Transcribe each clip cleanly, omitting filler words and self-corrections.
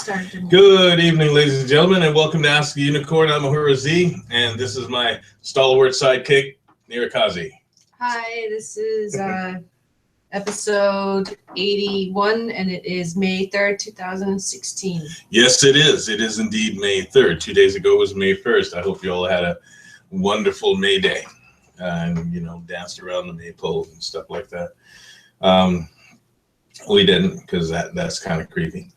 started. Good evening, ladies and gentlemen, and welcome to Ask the Unicorn. I'm Ahura Z, and this is my stalwart sidekick, Nirakazi. Hi, this is episode 81, and it is May 3rd, 2016. Yes, it is. It is indeed May 3rd. 2 days ago was May 1st. I hope you all had a wonderful May Day and, danced around the maypole and stuff like that. We didn't, because that's kind of creepy.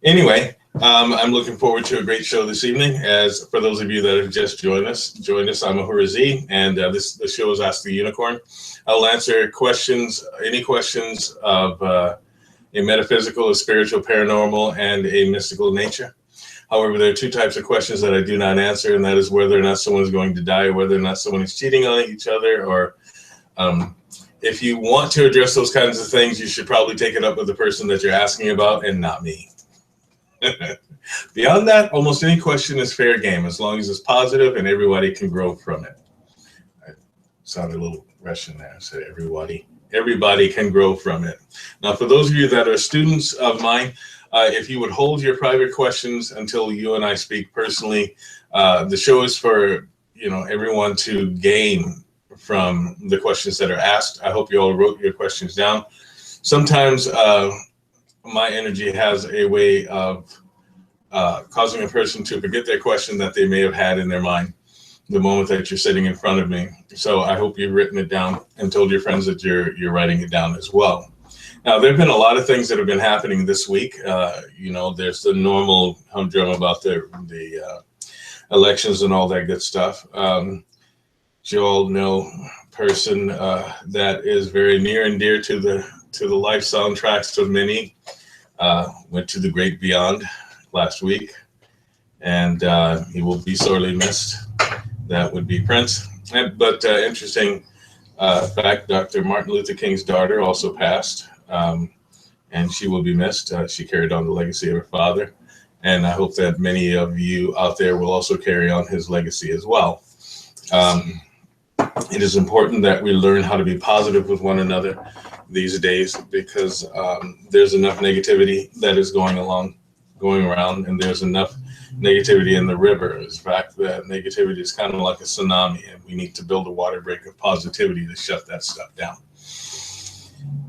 Anyway, I'm looking forward to a great show this evening. As for those of you that have just joined us, I'm Ahura Z, and the show is Ask the Unicorn. I'll answer questions, any questions of a metaphysical, a spiritual, paranormal, and a mystical nature. However, there are two types of questions that I do not answer, and that is whether or not someone is going to die, or whether or not someone is cheating on each other, or if you want to address those kinds of things, you should probably take it up with the person that you're asking about and not me. Beyond that, almost any question is fair game, as long as it's positive and everybody can grow from it. I sounded a little Russian there. I said everybody can grow from it. Now, for those of you that are students of mine, if you would hold your private questions until you and I speak personally, the show is for everyone to gain from the questions that are asked. I hope you all wrote your questions down. Sometimes my energy has a way of causing a person to forget their question that they may have had in their mind the moment that you're sitting in front of me. So I hope you've written it down and told your friends that you're writing it down as well. Now, there have been a lot of things that have been happening this week. There's the normal humdrum about the elections and all that good stuff. You all know a person that is very near and dear to the life soundtracks of many. Went to the great beyond last week, and he will be sorely missed. That would be Prince. But interesting fact, Dr. Martin Luther King's daughter also passed, and she will be missed. She carried on the legacy of her father, and I hope that many of you out there will also carry on his legacy as well. It is important that we learn how to be positive with one another these days, because there's enough negativity that is going around, and there's enough negativity in the river. In fact, that negativity is kind of like a tsunami, and we need to build a water break of positivity to shut that stuff down.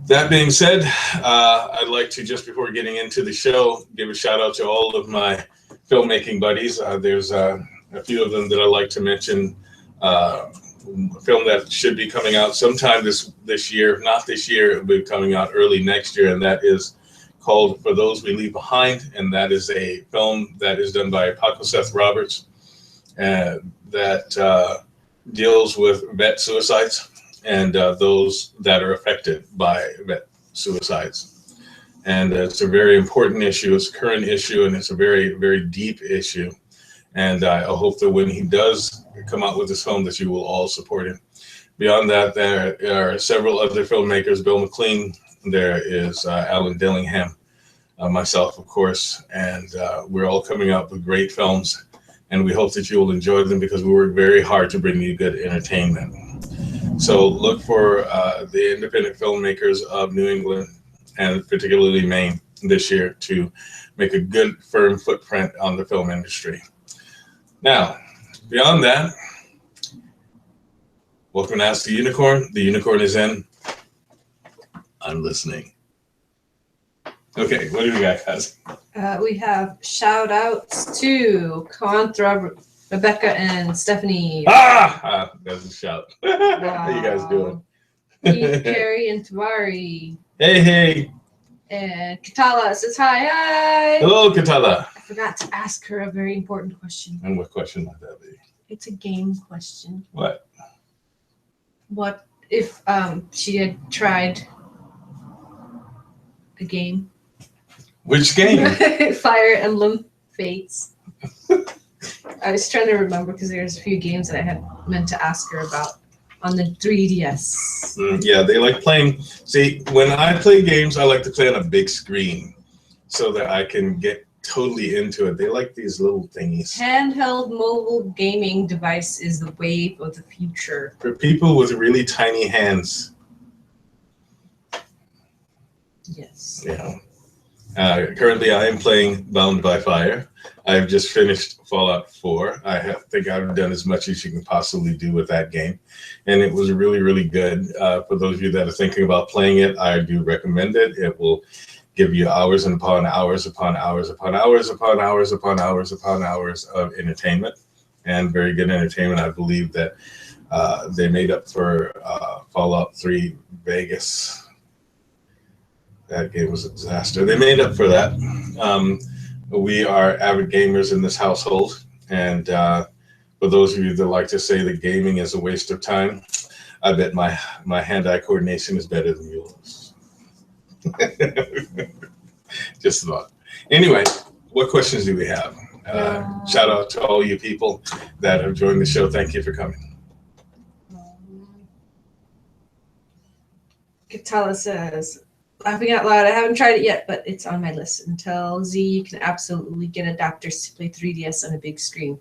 That being said, I'd like to, just before getting into the show, give a shout out to all of my filmmaking buddies. There's a few of them that I like to mention. A film that should be coming out sometime this year, not this year, it'll be coming out early next year, and that is called For Those We Leave Behind, and that is a film that is done by Paco Seth Roberts, that deals with vet suicides and those that are affected by vet suicides. And it's a very important issue, it's a current issue, and it's a very, very deep issue. And I hope that when he does come out with this film, that you will all support him. Beyond that, there are several other filmmakers, Bill McLean, there is Alan Dillingham, myself, of course, and we're all coming up with great films, and we hope that you will enjoy them, because we work very hard to bring you good entertainment. So look for the independent filmmakers of New England, and particularly Maine, this year to make a good, firm footprint on the film industry. Now, beyond that, welcome to Ask the Unicorn. The unicorn is in. I'm listening. Okay, what do we got, guys? We have shout outs to Contra, Rebecca, and Stephanie. That's a shout. Wow. How you guys doing? Pete, Carrie, and Tabari. Hey. And Katala says hi. Hello, Katala. I forgot to ask her a very important question. And what question might that be? It's a game question. What? What if she had tried a game? Which game? Fire Emblem Fates. I was trying to remember, because there's a few games that I had meant to ask her about on the 3DS. Yeah, they like playing. See, when I play games, I like to play on a big screen so that I can get totally into it. They like these little thingies. Handheld mobile gaming device is the wave of the future. For people with really tiny hands. Yes. Yeah. Currently, I am playing Bound by Fire. I've just finished Fallout 4. Think I've done as much as you can possibly do with that game. And it was really, really good. For those of you that are thinking about playing it, I do recommend it. It will give you hours and upon hours upon hours upon hours upon hours upon hours upon hours of entertainment, and very good entertainment. I believe that they made up for Fallout 3 Vegas. That game was a disaster. They made up for that. We are avid gamers in this household, and for those of you that like to say that gaming is a waste of time, I bet my hand-eye coordination is better than yours. Just thought. Anyway, what questions do we have? Shout out to all you people that have joined the show. Thank you for coming. Katala says, laughing out loud, I haven't tried it yet, but it's on my list. Until Z, you can absolutely get adapters to play 3DS on a big screen.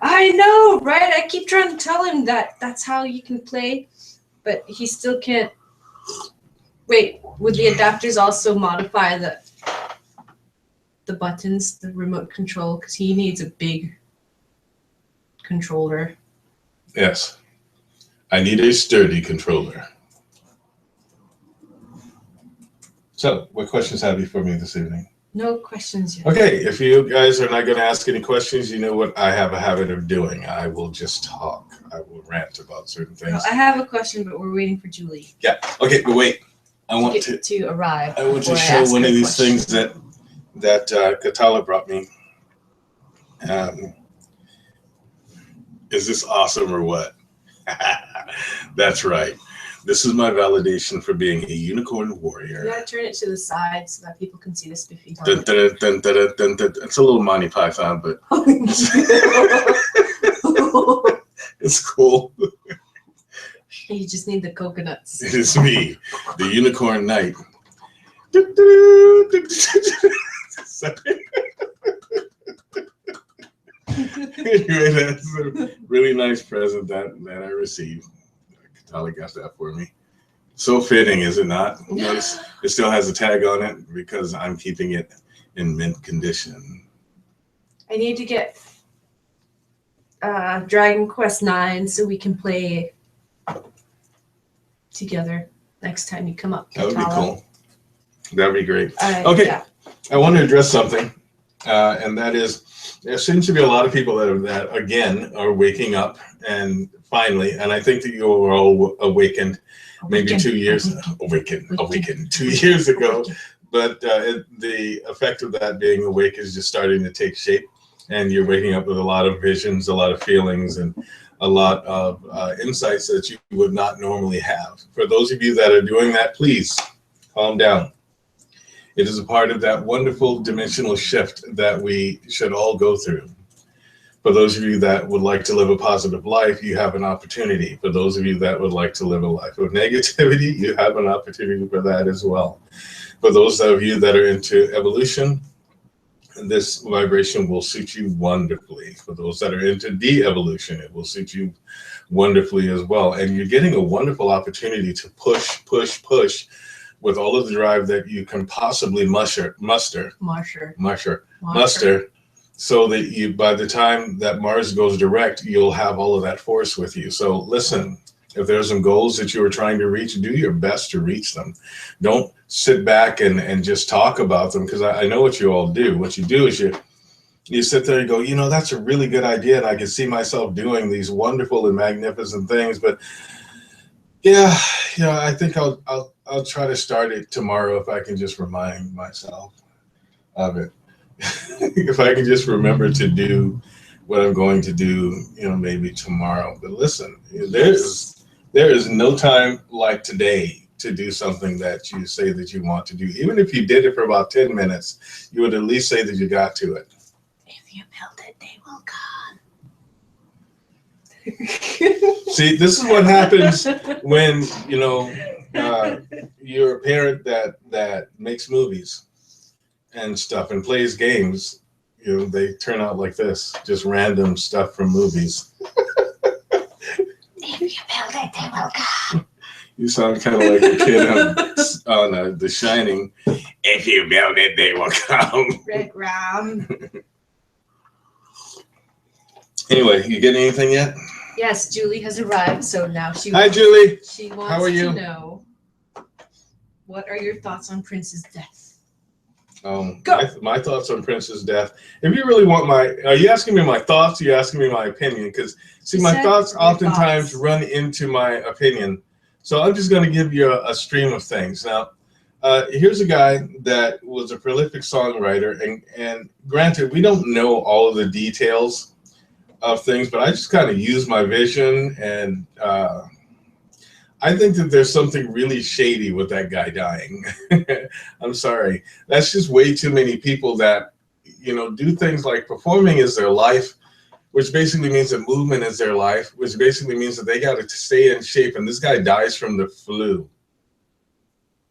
I know, right? I keep trying to tell him that that's how you can play, but he still can't. Wait, would the adapters also modify the buttons, the remote control? Because he needs a big controller. Yes. I need a sturdy controller. So, what questions have you for me this evening? No questions yet. Okay, if you guys are not going to ask any questions, you know what I have a habit of doing. I will just talk. I will rant about certain things. No, I have a question, but we're waiting for Julie. Yeah. Okay, but wait. I want to arrive. I want to show one of these things that Katala brought me. Is this awesome or what? That's right. This is my validation for being a unicorn warrior. You gotta turn it to the side so that people can see the spiffy tongue. It's a little Monty Python, but it's cool. You just need the coconuts. It is me, the unicorn knight. Anyway, that's a really nice present that I received. Katala got that for me. So fitting, is it not? Notice it still has a tag on it because I'm keeping it in mint condition. I need to get Dragon Quest 9 so we can play together next time you come up. That would be cool. That would be great. Okay. Yeah. I want to address something, and that is there seems to be a lot of people that again are waking up and finally, and I think that you were all awakened maybe 2 years awakened 2 years ago, but the effect of that being awake is just starting to take shape, and you're waking up with a lot of visions, a lot of feelings, and a lot of insights that you would not normally have. For those of you that are doing that, please calm down. It is a part of that wonderful dimensional shift that we should all go through. For those of you that would like to live a positive life, you have an opportunity. For those of you that would like to live a life of negativity, you have an opportunity for that as well. For those of you that are into evolution, this vibration will suit you wonderfully. For those that are into de-evolution, it will suit you wonderfully as well. And you're getting a wonderful opportunity to push with all of the drive that you can possibly muster, so that you, by the time that Mars goes direct, you'll have all of that force with you. So listen, if there's some goals that you are trying to reach, do your best to reach them. Don't sit back and just talk about them, because I know what you all do. What you do is you sit there and go, you know, that's a really good idea, and I can see myself doing these wonderful and magnificent things, but yeah, I think I'll try to start it tomorrow if I can just remind myself of it. If I can just remember to do what I'm going to do, maybe tomorrow. But listen, there is no time like today to do something that you say that you want to do. Even if you did it for about 10 minutes, you would at least say that you got to it. If you build it, they will come. See, this is what happens when you're a parent that makes movies and stuff and plays games. They turn out like this, just random stuff from movies. If you build it, they will come. You sound kind of like a kid on The Shining. If you build it, they will come. Red Ram. Anyway, you getting anything yet? Yes, Julie has arrived, so now she. Hi, Julie. She wants How are you? to know, what are your thoughts on Prince's death? My thoughts on Prince's death. If you really want are you asking me my thoughts? Or are you asking me my opinion? Because see, my thoughts oftentimes run into my opinion. So I'm just going to give you a stream of things. Now, here's a guy that was a prolific songwriter, and granted, we don't know all of the details of things, but I just kind of use my vision, and I think that there's something really shady with that guy dying. I'm sorry. That's just way too many people that, do things like performing is their life, which basically means that movement is their life, which basically means that they got to stay in shape. And this guy dies from the flu.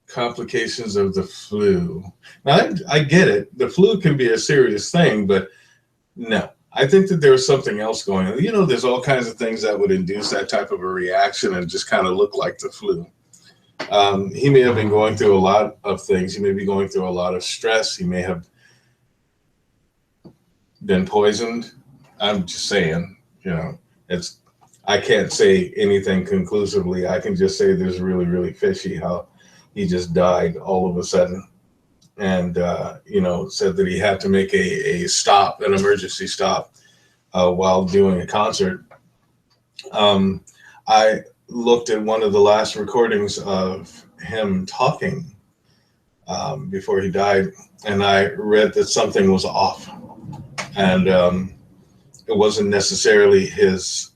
Complications of the flu. Now, I get it. The flu can be a serious thing, but no. I think that there's something else going on. There's all kinds of things that would induce that type of a reaction and just kind of look like the flu. He may have been going through a lot of things. He may be going through a lot of stress. He may have been poisoned. I'm just saying, I can't say anything conclusively. I can just say there's really, really fishy how he just died all of a sudden. And, said that he had to make an emergency stop while doing a concert. I looked at one of the last recordings of him talking before he died, and I read that something was off. And it wasn't necessarily his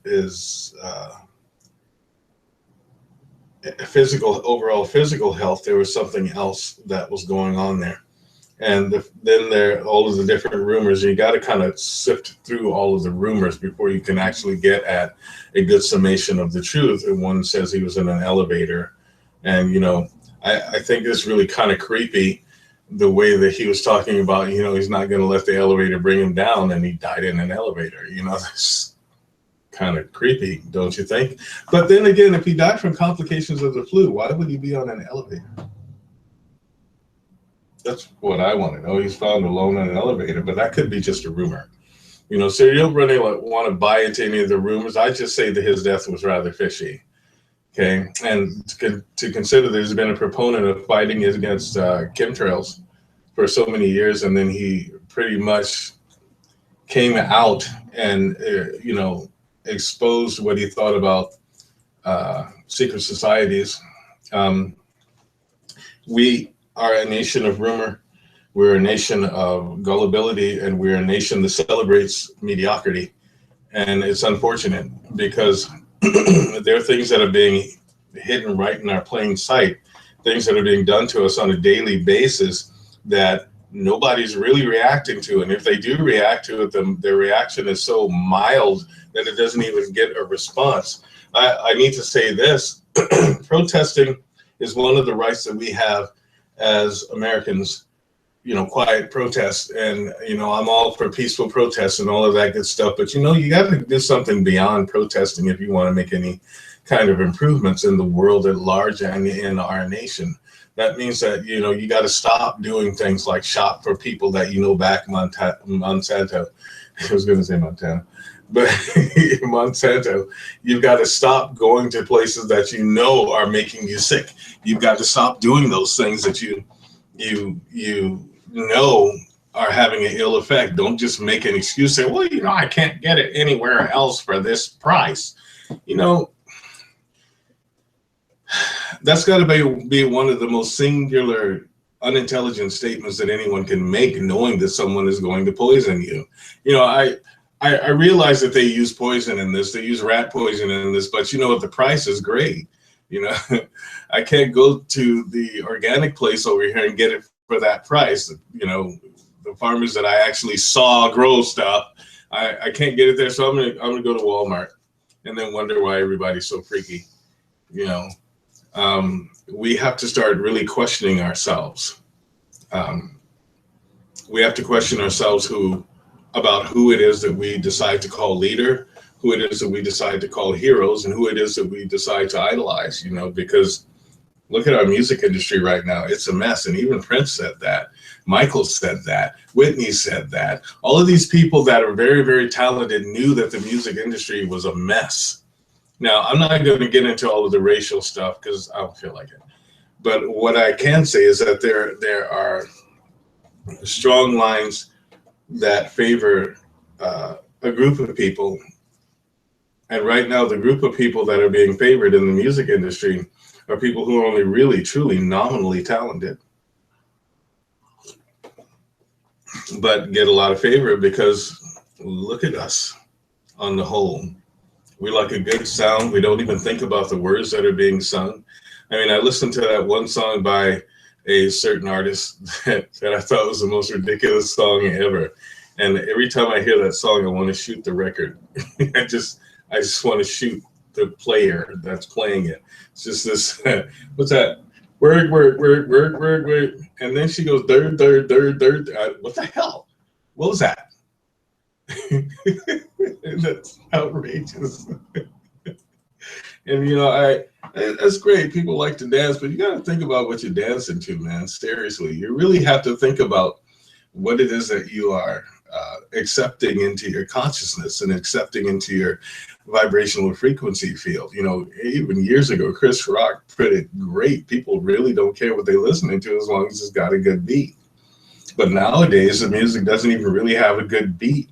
overall physical health. There was something else that was going on there. And then there are all of the different rumors. You got to kind of sift through all of the rumors before you can actually get at a good summation of the truth. And one says he was in an elevator. And, I think it's really kind of creepy the way that he was talking about, he's not going to let the elevator bring him down, and he died in an elevator. That's kind of creepy, don't you think? But then again, if he died from complications of the flu, why would he be on an elevator? That's what I want to know. He's found alone in an elevator, but that could be just a rumor. So you don't really want to buy into any of the rumors. I just say that his death was rather fishy. Okay, and to consider there's been a proponent of fighting against chemtrails for so many years, and then he pretty much came out and exposed what he thought about secret societies. We are a nation of rumor. We're a nation of gullibility, and we're a nation that celebrates mediocrity. And it's unfortunate because there are things that are being hidden right in our plain sight, things that are being done to us on a daily basis that nobody's really reacting to. And if they do react to it, their reaction is so mild that it doesn't even get a response. I need to say this. Protesting is one of the rights that we have as Americans, quiet protest. And, I'm all for peaceful protests and all of that good stuff. But, you got to do something beyond protesting if you want to make any kind of improvements in the world at large and in our nation. That means that, you got to stop doing things like shop for people that back Monsanto. I was going to say Montana. But Monsanto, you've got to stop going to places that are making you sick. You've got to stop doing those things that you are having an ill effect. Don't just make an excuse, say, well, I can't get it anywhere else for this price. That's got to be one of the most singular, unintelligent statements that anyone can make, knowing that someone is going to poison you. I realize that they use poison in this. They use rat poison in this, but the price is great. I can't go to the organic place over here and get it for that price. The farmers that I actually saw grow stuff, I can't get it there. So I'm gonna go to Walmart and then wonder why everybody's so freaky. We have to start really questioning ourselves. We have to question ourselves about who it is that we decide to call leader, who it is that we decide to call heroes and who it is that we decide to idolize, you know, because look at our music industry right now. It's a mess. And even Prince said that. Michael said that. Whitney said that. All of these people that are very, very talented knew that the music industry was a mess. Now, I'm not going to get into all of the racial stuff because I don't feel like it. But what I can say is that there are strong lines that favor a group of people. And right now, the group of people that are being favored in the music industry are people who are only really, truly, nominally talented, but get a lot of favor because look at us on the whole. We like a good sound. We don't even think about the words that are being sung. I mean, I listened to that one song by a certain artist that I thought was the most ridiculous song ever. And every time I hear that song, I want to shoot the record. I just want to shoot the player that's playing it. It's just this, what's that? Word. And then she goes, dirt. What the hell? What was that? That's outrageous. And, you know, that's great. People like to dance, but you got to think about what you're dancing to, man. Seriously, you really have to think about what it is that you are accepting into your consciousness and accepting into your vibrational frequency field. You know, even years ago, Chris Rock put it great. People really don't care what they're listening to as long as it's got a good beat. But nowadays, the music doesn't even really have a good beat.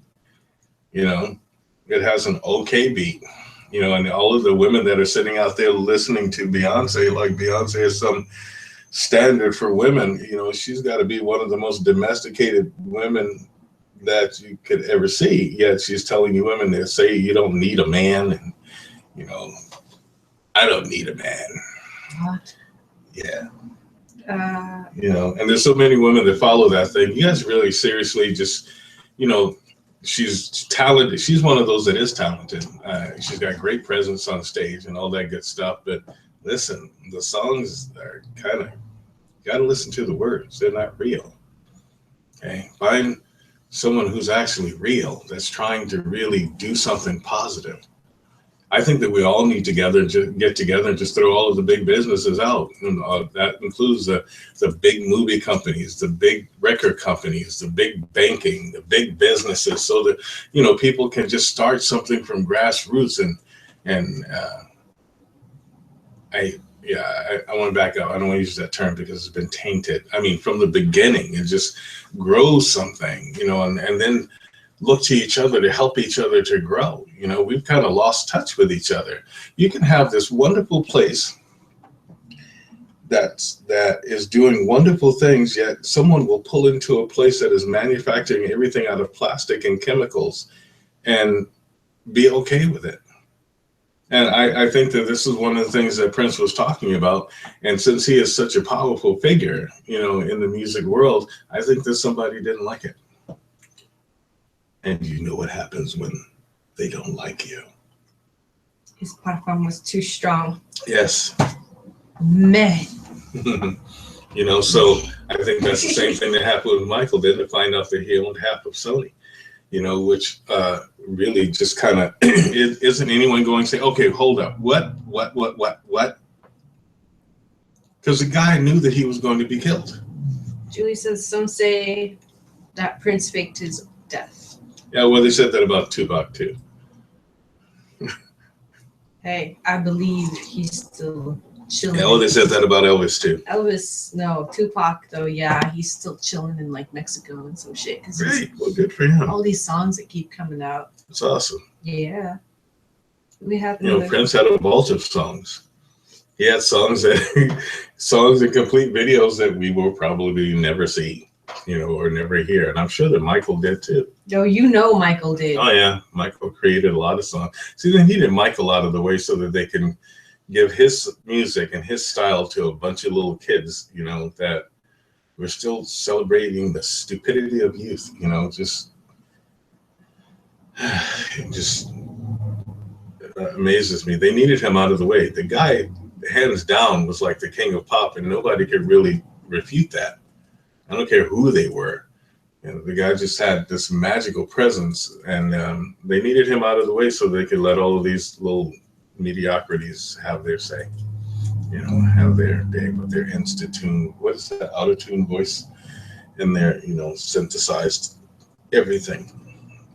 You know, it has an okay beat. You know, and all of the women that are sitting out there listening to Beyonce, like Beyonce is some standard for women. You know, she's got to be one of the most domesticated women that you could ever see. Yet she's telling you women that say you don't need a man, and you know, I don't need a man. What? Yeah. You know, and there's so many women that follow that thing. You guys really seriously just, you know, she's talented. She's one of those that is talented. She's got great presence on stage and all that good stuff. But listen, the songs are kind of, got to listen to the words. They're not real. Okay, find someone who's actually real, that's trying to really do something positive. I think that we all need to get together and just throw all of the big businesses out. And that includes the big movie companies, the big record companies, the big banking, the big businesses, so that, you know, people can just start something from grassroots. And I want to back up. I don't want to use that term because it's been tainted. I mean, from the beginning, and just grow something, you know, and then look to each other to help each other to grow. You know, we've kind of lost touch with each other. You can have this wonderful place that is doing wonderful things, yet someone will pull into a place that is manufacturing everything out of plastic and chemicals and be okay with it. And I think that this is one of the things that Prince was talking about. And since he is such a powerful figure, you know, in the music world, I think that somebody didn't like it. And you know what happens when they don't like you. His platform was too strong. Yes. Man. You know, so I think that's the same thing that happened with Michael then, to find out that he owned half of Sony, you know, which really just kind of, isn't anyone going to say, okay, hold up, what? Because the guy knew that he was going to be killed. Julie says, some say that Prince faked his death. Yeah, well, they said that about Tupac too. Hey, I believe he's still chilling. Yeah, well, they said that about Elvis too. Elvis, no, Tupac though, yeah, he's still chilling in like Mexico and some shit. Great, well, good for him. All these songs that keep coming out. It's awesome. Yeah, we have. You know, Prince had a bunch of songs. He had songs and complete videos that we will probably never see, you know, or never hear. And I'm sure that Michael did too. No, you know Michael did. Oh yeah, Michael created a lot of songs. See, then he did Michael out of the way so that they can give his music and his style to a bunch of little kids, you know, that were still celebrating the stupidity of youth, you know, just amazes me. They needed him out of the way. The guy, hands down, was like the king of pop, and nobody could really refute that. I don't care who they were. You know, the guy just had this magical presence, and they needed him out of the way so they could let all of these little mediocrities have their say. You know, have their day with their insta-tune, what is that, auto-tune voice in there, you know, synthesized everything.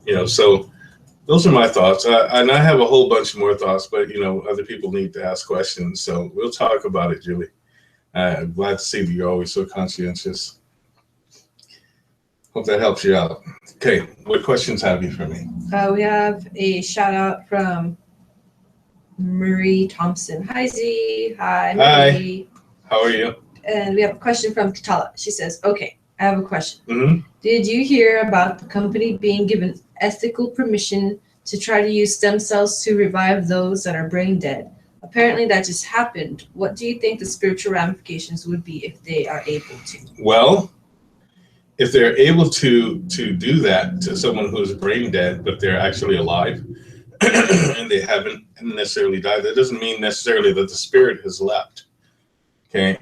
You know, so those are my thoughts. And I have a whole bunch more thoughts, but, you know, other people need to ask questions. So we'll talk about it, Julie. I'm glad to see that you're always so conscientious. Hope that helps you out. Okay, what questions have you for me? We have a shout out from Marie Thompson. Hi, Z. Hi, Marie. Hi. How are you? And we have a question from Katala. She says, okay, I have a question. Mm-hmm. Did you hear about the company being given ethical permission to try to use stem cells to revive those that are brain dead? Apparently that just happened. What do you think the spiritual ramifications would be if they are able to? Well, if they're able to do that to someone who's brain dead, but they're actually alive and they haven't necessarily died, that doesn't mean necessarily that the spirit has left. Okay.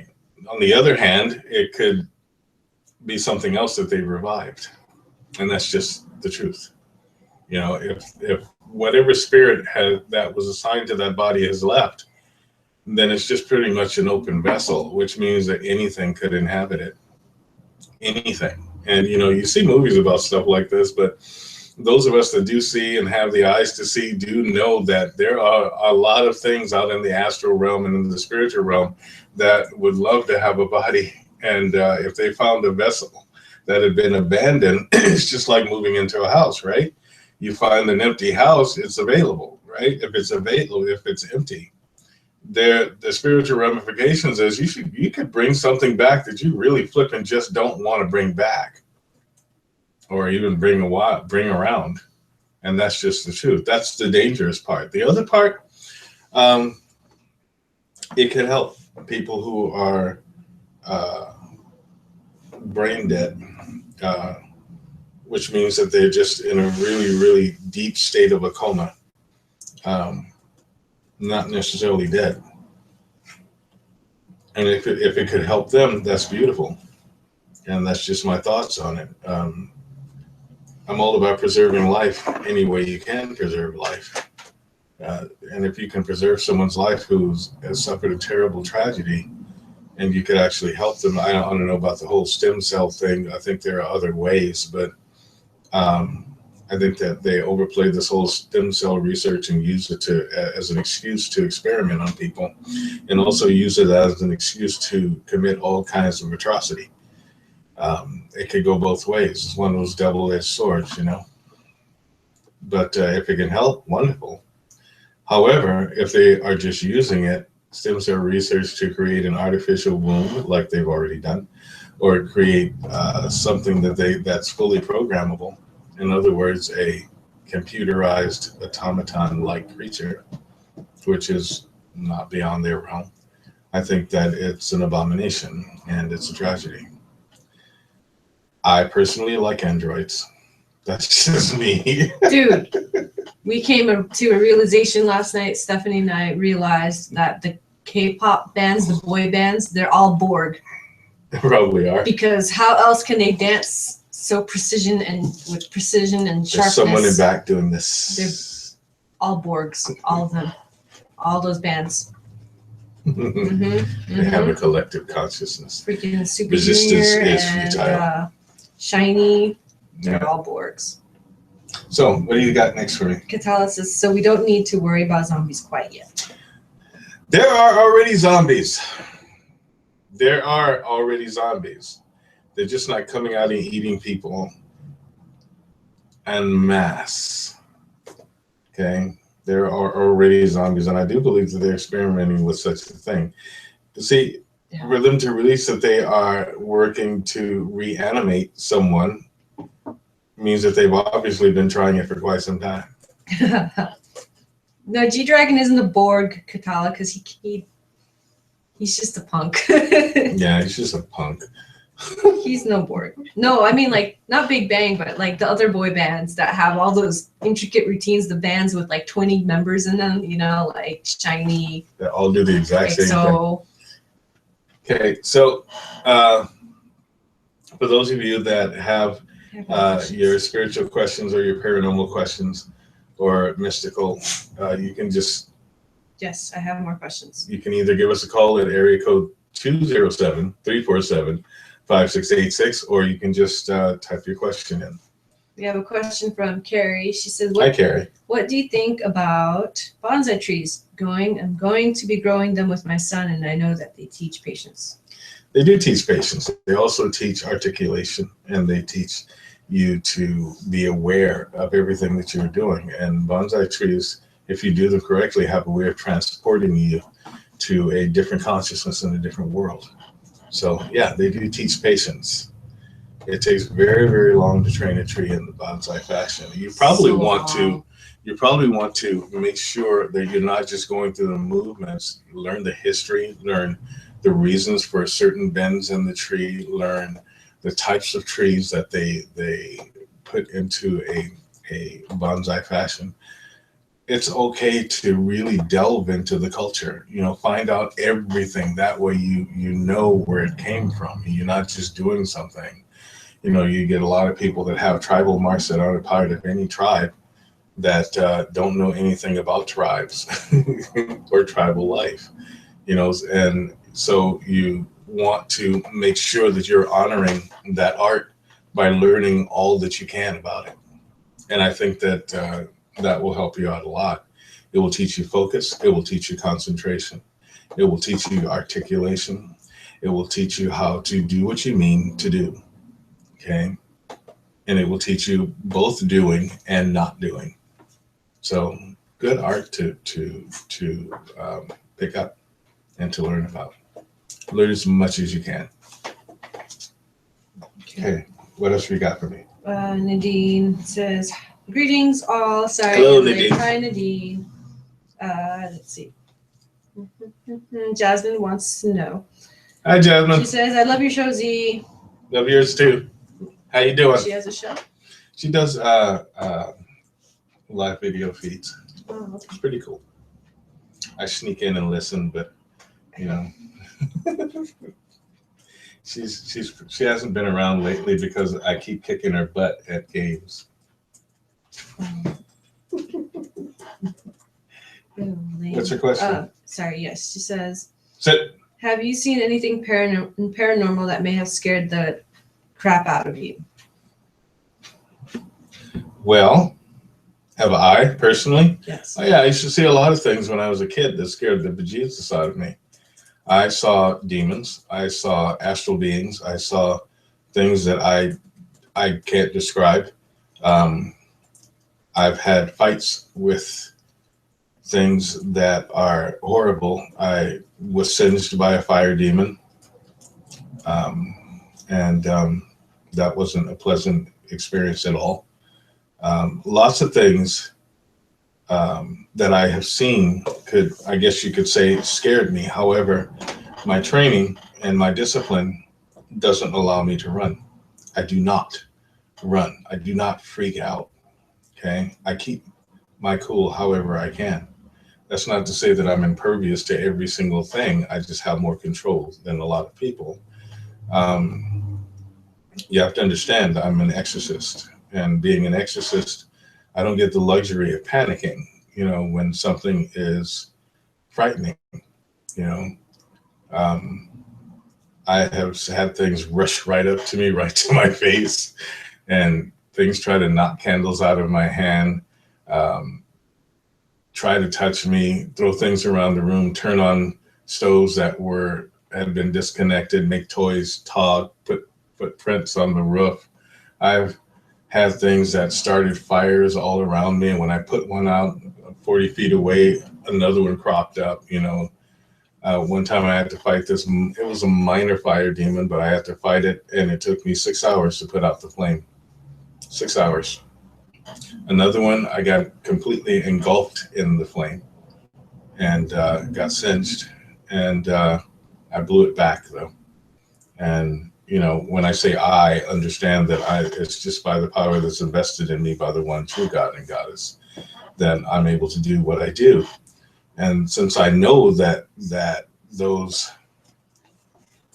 On the other hand, it could be something else that they revived. And that's just the truth. You know, if whatever spirit that was assigned to that body has left, then it's just pretty much an open vessel, which means that anything could inhabit it. Anything. And, you know, you see movies about stuff like this, but those of us that do see and have the eyes to see do know that there are a lot of things out in the astral realm and in the spiritual realm that would love to have a body. And if they found a vessel that had been abandoned, it's just like moving into a house, right? You find an empty house, it's available, right? If it's available, if it's empty, the spiritual ramifications is you could bring something back that you really flipping just don't want to bring back, or even bring around, and that's just the truth. That's the dangerous part. The other part, it can help people who are brain dead, which means that they're just in a really, really deep state of a coma. Not necessarily dead. And if it could help them, that's beautiful. And that's just my thoughts on it. I'm all about preserving life any way you can preserve life. And if you can preserve someone's life who has suffered a terrible tragedy, and you could actually help them. I don't know about the whole stem cell thing. I think there are other ways, but I think that they overplayed this whole stem cell research and used it as an excuse to experiment on people, and also use it as an excuse to commit all kinds of atrocity. It could go both ways. It's one of those double-edged swords, you know. But if it can help, wonderful. However, if they are just using it, stem cell research, to create an artificial womb like they've already done, or create something that's fully programmable. In other words, a computerized automaton-like creature, which is not beyond their realm. I think that it's an abomination and it's a tragedy. I personally like androids. That's just me. Dude, we came to a realization last night. Stephanie and I realized that the K-pop bands, the boy bands, they're all Borg. They probably are. Because how else can they dance so with precision and sharpness? There's someone in back doing this. They're all Borgs, all of them, all those bands. They have a collective consciousness. Freaking Super Resistance Junior is and futile. Shiny, they're all Borgs. So, what do you got next for me? Katala says, so we don't need to worry about zombies quite yet. There are already zombies. There are already zombies. They're just not coming out and eating people en masse. Okay? There are already zombies, and I do believe that they're experimenting with such a thing. See, for them to release that they are working to reanimate someone means that they've obviously been trying it for quite some time. No, G-Dragon isn't a Borg, Katala, because he's just a punk. Yeah, he's just a punk. He's no Borg. No, I mean, like, not Big Bang, but like the other boy bands that have all those intricate routines, the bands with like 20 members in them, you know, like Shiny. They all do the exact same thing. Okay, so for those of you that have your spiritual questions or your paranormal questions or mystical, you can just... Yes, I have more questions. You can either give us a call at area code 207-347-5686, or you can just type your question in. We have a question from Carrie. She says, Hi, Carrie. What do you think about bonsai trees? I'm going to be growing them with my son, and I know that they teach patience. They do teach patience. They also teach articulation, and they teach you to be aware of everything that you're doing. And bonsai trees, if you do them correctly, have a way of transporting you to a different consciousness in a different world. So yeah, they do teach patience. It takes very, very long to train a tree in the bonsai fashion. You probably want to make sure that you're not just going through the movements. Learn the history, learn the reasons for certain bends in the tree, learn the types of trees that they put into a bonsai fashion. It's okay to really delve into the culture, find out everything. That way you know where it came from. You're not just doing something. You get a lot of people that have tribal marks that aren't a part of any tribe that don't know anything about tribes or tribal life, and so you want to make sure that you're honoring that art by learning all that you can about it. And I think that that will help you out a lot. It will teach you focus. It will teach you concentration. It will teach you articulation. It will teach you how to do what you mean to do. Okay. And it will teach you both doing and not doing. So good art to pick up and to learn about. Learn as much as you can. Okay. What else we got for me? Nadine says, greetings all. Sorry, hello, I'm late. Nadine. Hi, Nadine. Let's see. Jasmine wants to know. Hi, Jasmine. She says, I love your show, Z. Love yours too. How you doing? She has a show? She does live video feeds. Oh, okay. It's pretty cool. I sneak in and listen, but she hasn't been around lately because I keep kicking her butt at games. What's her question? Sorry, yes. She says, Sit. have you seen anything paranormal that may have scared the crap out of you? Well, have I personally? Yes. Oh, yeah, I used to see a lot of things when I was a kid that scared the bejesus out of me. I saw demons. I saw astral beings. I saw things that I can't describe. I've had fights with things that are horrible. I was singed by a fire demon, and that wasn't a pleasant experience at all. Lots of things that I have seen I guess you could say, scared me. However, my training and my discipline doesn't allow me to run. I do not run. I do not freak out. Okay. I keep my cool however I can. That's not to say that I'm impervious to every single thing. I just have more control than a lot of people. You have to understand I'm an exorcist, and being an exorcist, I don't get the luxury of panicking, when something is frightening, I have had things rush right up to me, right to my face, and things try to knock candles out of my hand, try to touch me, throw things around the room, turn on stoves that had been disconnected, make toys talk, put footprints on the roof. I've had things that started fires all around me, and when I put one out 40 feet away, another one cropped up. One time I had to fight this. It was a minor fire demon, but I had to fight it, and it took me 6 hours to put out the flame. 6 hours. Another one, I got completely engulfed in the flame and got singed, and I blew it back though. And when I say I understand that it's just by the power that's invested in me by the one true God and Goddess, then I'm able to do what I do. And since I know that those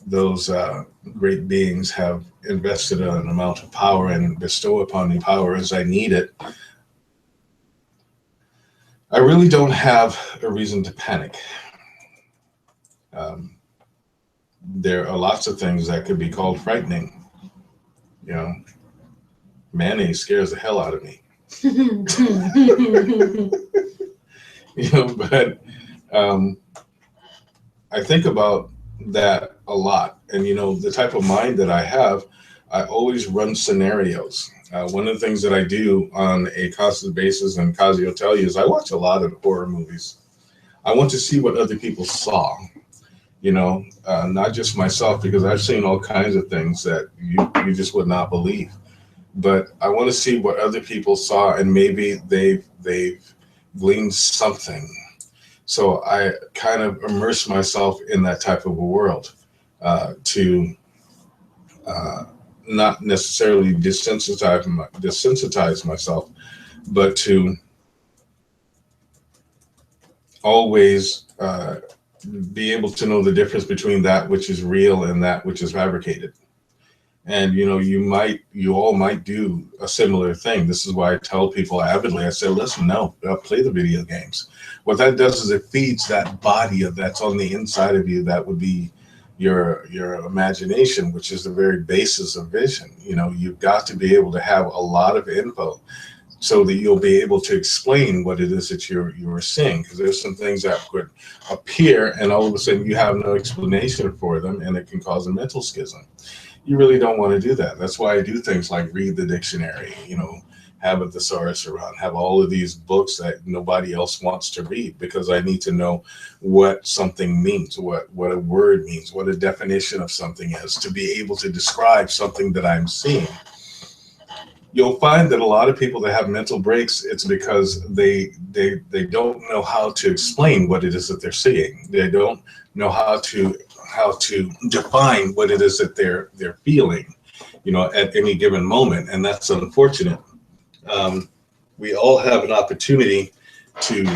those great beings have invested an amount of power and bestow upon me power as I need it, I really don't have a reason to panic. There are lots of things that could be called frightening. You know, mayonnaise scares the hell out of me. You know, but I think about that a lot. And, you know, the type of mind that I have, I always run scenarios. One of the things that I do on a constant basis, and Kazi will tell you, is I watch a lot of horror movies. I want to see what other people saw, you know, not just myself, because I've seen all kinds of things that you just would not believe. But I want to see what other people saw, and maybe they've gleaned something. So I kind of immerse myself in that type of a world to not necessarily desensitize myself, but to always be able to know the difference between that which is real and that which is fabricated. And, you know, you all might do a similar thing. This is why I tell people avidly, I say, listen, no, play the video games. What that does is it feeds that body that's on the inside of you. That would be your imagination, which is the very basis of vision. You know, you've got to be able to have a lot of info so that you'll be able to explain what it is that you're seeing. Because there's some things that could appear and all of a sudden you have no explanation for them, and it can cause a mental schism. You really don't want to do that. That's why I do things like read the dictionary, you know, have a thesaurus around, have all of these books that nobody else wants to read, because I need to know what something means, what a word means, what a definition of something is, to be able to describe something that I'm seeing. You'll find that a lot of people that have mental breaks, it's because they don't know how to explain what it is that they're seeing. They don't know how to define what it is that they're feeling, you know, at any given moment, and that's unfortunate. We all have an opportunity to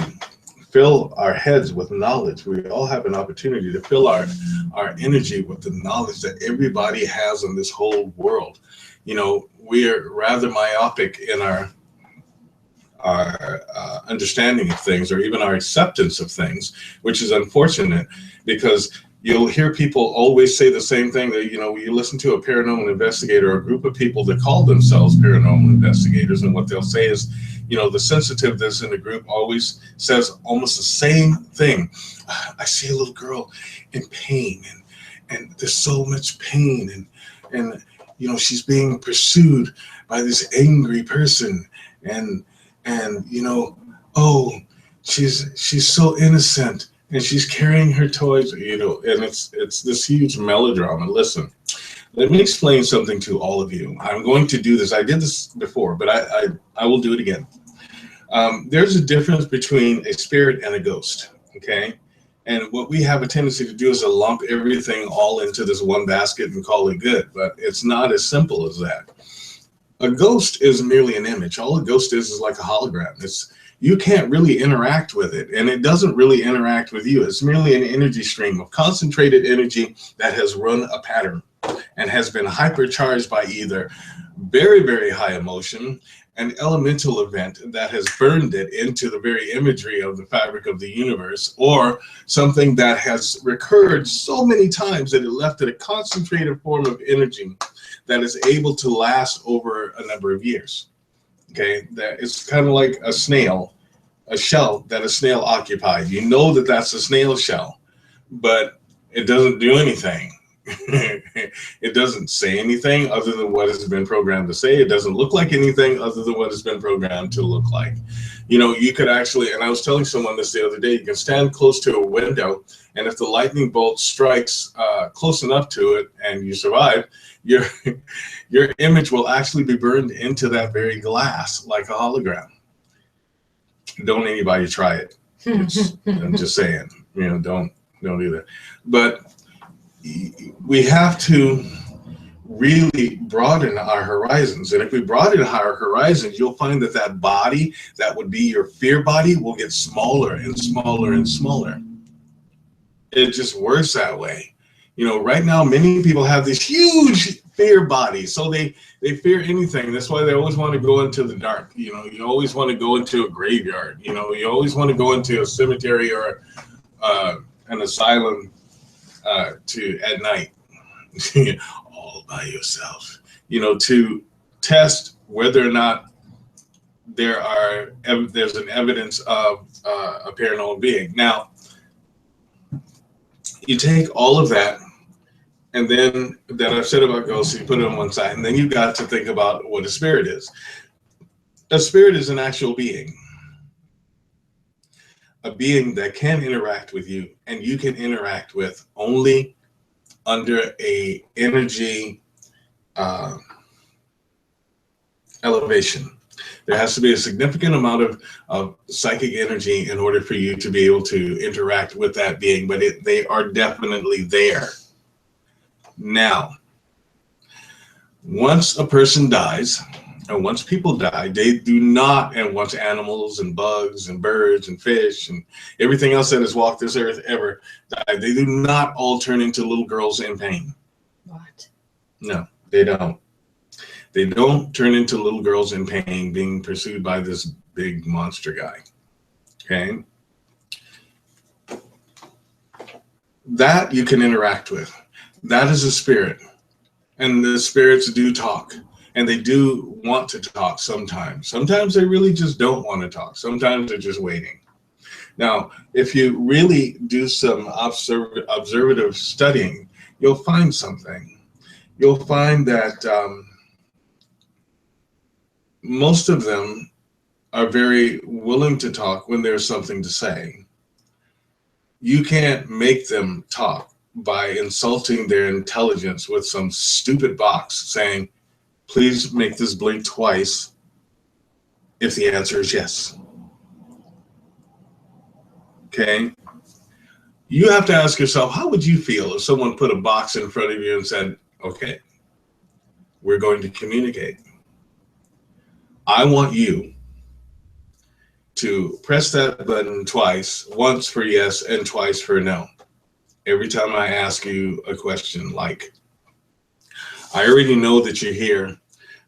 fill our heads with knowledge. We all have an opportunity to fill our energy with the knowledge that everybody has in this whole world. You know, we're rather myopic in our understanding of things, or even our acceptance of things, which is unfortunate, because you'll hear people always say the same thing. That, you know, you listen to a paranormal investigator or a group of people that call themselves paranormal investigators, and what they'll say is, you know, the sensitiveness in the group always says almost the same thing. I see a little girl in pain, and there's so much pain, and you know, she's being pursued by this angry person, and you know, oh, she's so innocent, and she's carrying her toys, you know, and it's this huge melodrama. Listen, let me explain something to all of you. I'm going to do this. I did this before, but I will do it again. There's a difference between a spirit and a ghost, okay? And what we have a tendency to do is to lump everything all into this one basket and call it good, but it's not as simple as that. A ghost is merely an image. All a ghost is like a hologram. You can't really interact with it, and it doesn't really interact with you. It's merely an energy stream of concentrated energy that has run a pattern and has been hypercharged by either very, very high emotion, an elemental event that has burned it into the very imagery of the fabric of the universe, or something that has recurred so many times that it left it a concentrated form of energy that is able to last over a number of years. Okay, that it's kind of like a snail, a shell that a snail occupied. You know that that's a snail shell, but it doesn't do anything. It doesn't say anything other than what it's been programmed to say. It doesn't look like anything other than what it's been programmed to look like. You know, you could actually, and I was telling someone this the other day, you can stand close to a window, and if the lightning bolt strikes close enough to it and you survive, your image will actually be burned into that very glass like a hologram. Don't anybody try it. I'm just saying, you know, don't do that. But we have to really broaden our horizons. And if we broaden our horizons, you'll find that that body, that would be your fear body, will get smaller and smaller and smaller. It just works that way. You know, right now, many people have this huge fear body. So they fear anything. That's why they always want to go into the dark. You know, you always want to go into a graveyard. You know, you always want to go into a cemetery or an asylum at night, all by yourself, you know, to test whether or not there's an evidence of a paranormal being. Now, you take all of that, and then that I've said about ghosts, you put it on one side, and then you got to think about what a spirit is. A spirit is an actual being, a being that can interact with you, and you can interact with only under a energy elevation. There has to be a significant amount of psychic energy in order for you to be able to interact with that being, but they are definitely there. Now, once a person dies, and once people die, they do not, and once animals and bugs and birds and fish and everything else that has walked this earth ever die, they do not all turn into little girls in pain. What? No, they don't. They don't turn into little girls in pain being pursued by this big monster guy. Okay? That you can interact with. That is a spirit. And the spirits do talk. And they do want to talk sometimes. Sometimes they really just don't want to talk. Sometimes they're just waiting. Now, if you really do some observative studying, you'll find something. You'll find that most of them are very willing to talk when there's something to say. You can't make them talk by insulting their intelligence with some stupid box saying, please make this blink twice if the answer is yes. Okay? You have to ask yourself, how would you feel if someone put a box in front of you and said, okay, we're going to communicate. I want you to press that button twice, once for yes and twice for no. Every time I ask you a question like, I already know that you're here,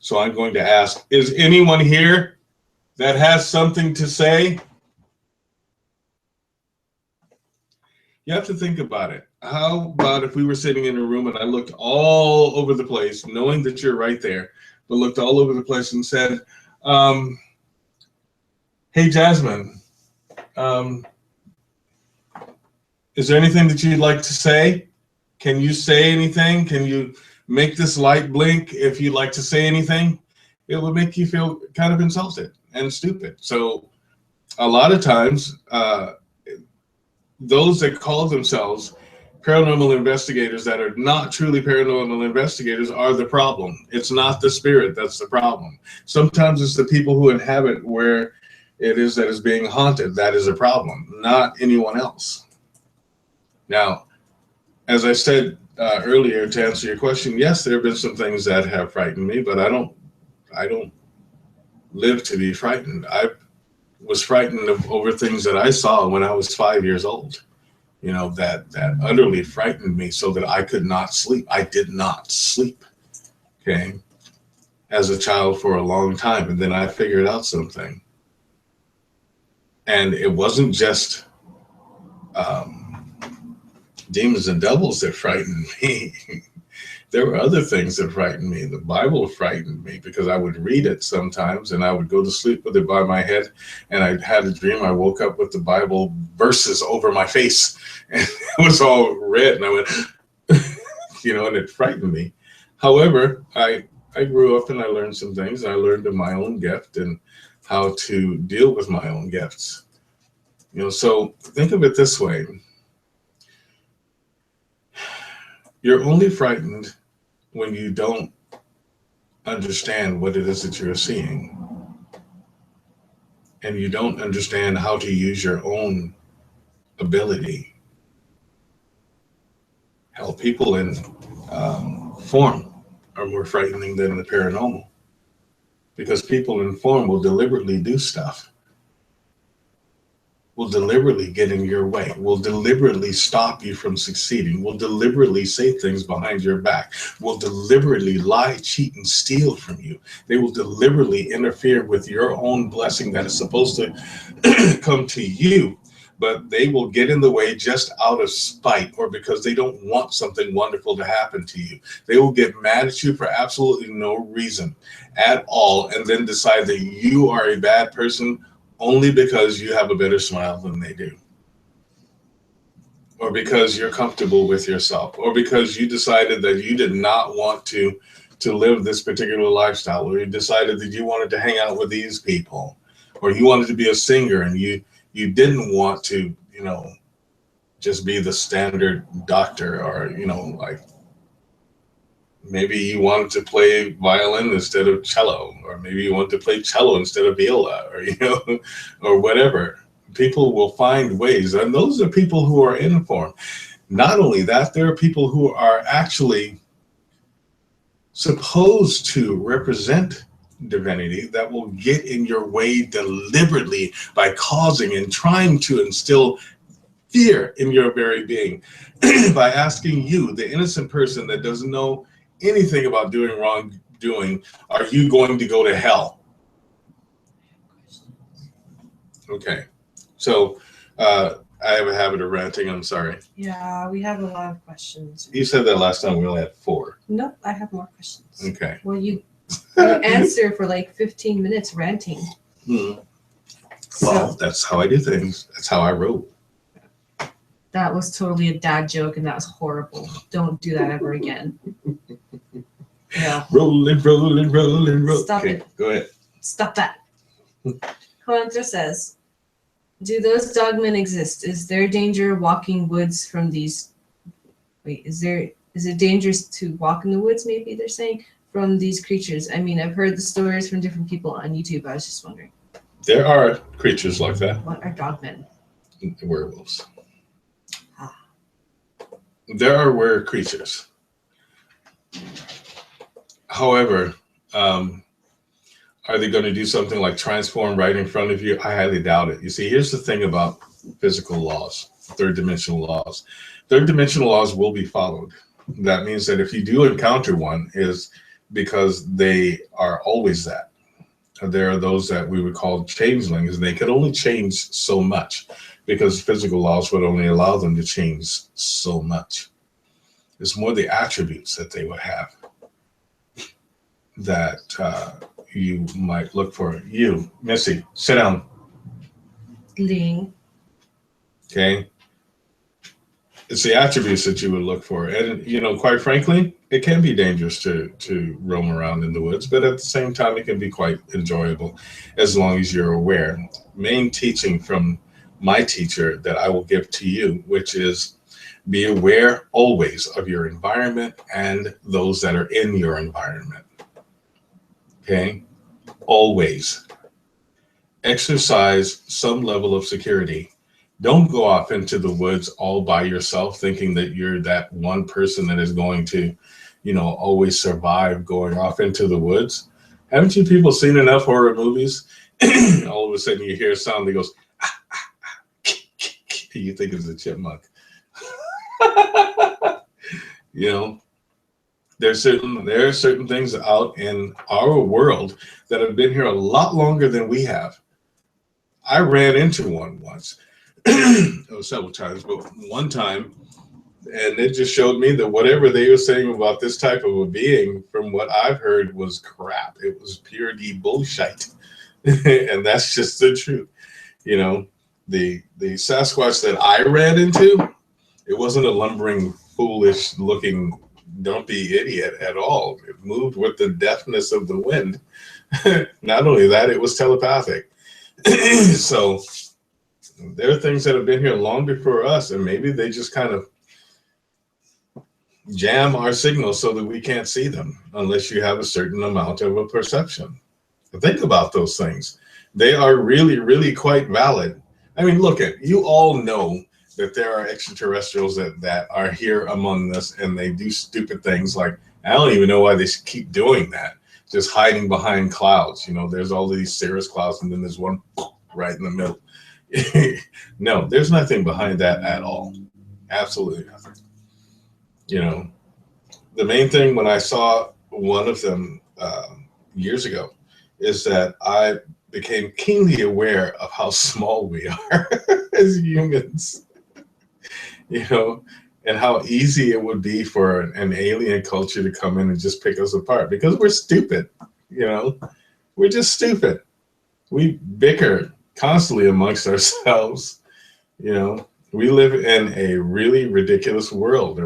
so I'm going to ask, is anyone here that has something to say? You have to think about it. How about if we were sitting in a room and I looked all over the place, knowing that you're right there, but looked all over the place and said, hey, Jasmine, is there anything that you'd like to say? Can you say anything? Can you make this light blink if you'd like to say anything? It would make you feel kind of insulted and stupid. So a lot of times, those that call themselves paranormal investigators that are not truly paranormal investigators are the problem. It's not the spirit that's the problem. Sometimes it's the people who inhabit where it is that is being haunted. That is a problem, not anyone else. Now, as I said earlier, to answer your question, yes, there have been some things that have frightened me, but I don't live to be frightened. I was frightened over things that I saw when I was 5 years old. You know, that utterly frightened me so that I could not sleep. I did not sleep, okay, as a child for a long time. And then I figured out something. And it wasn't just demons and devils that frightened me. There were other things that frightened me. The Bible frightened me because I would read it sometimes and I would go to sleep with it by my head. And I had a dream. I woke up with the Bible verses over my face and it was all red. And I went, you know, and it frightened me. However, I grew up and I learned some things. I learned of my own gift and how to deal with my own gifts. You know, so think of it this way. You're only frightened when you don't understand what it is that you're seeing. And you don't understand how to use your own ability. Hell, people in form are more frightening than the paranormal. Because people in form will deliberately do stuff. will deliberately get in your way, will deliberately stop you from succeeding, will deliberately say things behind your back, will deliberately lie, cheat, and steal from you. They will deliberately interfere with your own blessing that is supposed to come to you, but they will get in the way just out of spite or because they don't want something wonderful to happen to you. They will get mad at you for absolutely no reason at all and then decide that you are a bad person only because you have a better smile than they do, or because you're comfortable with yourself, or because you decided that you did not want to live this particular lifestyle, or you decided that you wanted to hang out with these people, or you wanted to be a singer and you didn't want to, just be the standard doctor, or, like maybe you wanted to play violin instead of cello, or maybe you want to play cello instead of viola, or, or whatever. People will find ways, and those are people who are informed. Not only that, there are people who are actually supposed to represent divinity that will get in your way deliberately by causing and trying to instill fear in your very being by asking you, the innocent person that doesn't know anything about doing wrongdoing, are you going to go to hell? Okay, so I have a habit of ranting. I'm sorry. Yeah, we have a lot of questions. You said that last time we only had 4. Nope, I have more questions. Okay. Well, you answer for like 15 minutes ranting. Well, that's how I do things. That's how I wrote. That was totally a dad joke, and that was horrible. Don't do that ever again. Yeah. Rolling. Stop it. Go ahead. Stop that. Hunter says, do those dogmen exist? Is there danger walking woods from these? Wait, is it dangerous to walk in the woods, maybe they're saying, from these creatures? I mean, I've heard the stories from different people on YouTube. I was just wondering. There are creatures like that. What are dogmen? Werewolves. There are were creatures. However, are they going to do something like transform right in front of you? I highly doubt it. You see, here's the thing about physical laws, third dimensional laws. Third dimensional laws will be followed. That means that if you do encounter one, is because they are always that. There are those that we would call changelings, and they could only change so much because physical laws would only allow them to change so much. It's more the attributes that they would have that you might look for. You, Missy, sit down. Ling. Okay. It's the attributes that you would look for. And, quite frankly, it can be dangerous to roam around in the woods, but at the same time, it can be quite enjoyable as long as you're aware. Main teaching from my teacher that I will give to you, which is be aware always of your environment and those that are in your environment. Okay? Always. Exercise some level of security. Don't go off into the woods all by yourself thinking that you're that one person that is going to, always survive going off into the woods. Haven't you people seen enough horror movies? All of a sudden you hear a sound that goes, ah, ah, ah, you think it's a chipmunk. There are certain things out in our world that have been here a lot longer than we have. I ran into one once, several times, but one time, and it just showed me that whatever they were saying about this type of a being, from what I've heard, was crap. It was pure bullshit, and that's just the truth. The Sasquatch that I ran into, it wasn't a lumbering, foolish-looking, dumpy idiot at all. It moved with the deftness of the wind. Not only that, it was telepathic. So there are things that have been here long before us, and maybe they just kind of jam our signals so that we can't see them unless you have a certain amount of a perception. Think about those things. They are really, really quite valid. I mean, look at, you all know that there are extraterrestrials that are here among us, and they do stupid things like, I don't even know why they keep doing that, just hiding behind clouds. There's all these cirrus clouds, and then there's one right in the middle. No, there's nothing behind that at all. Absolutely nothing. You know, the main thing when I saw one of them years ago is that I became keenly aware of how small we are as humans, you know, and how easy it would be for an alien culture to come in and just pick us apart because we're stupid, you know, we're just stupid. We bicker constantly amongst ourselves, you know. We live in a really ridiculous world, Look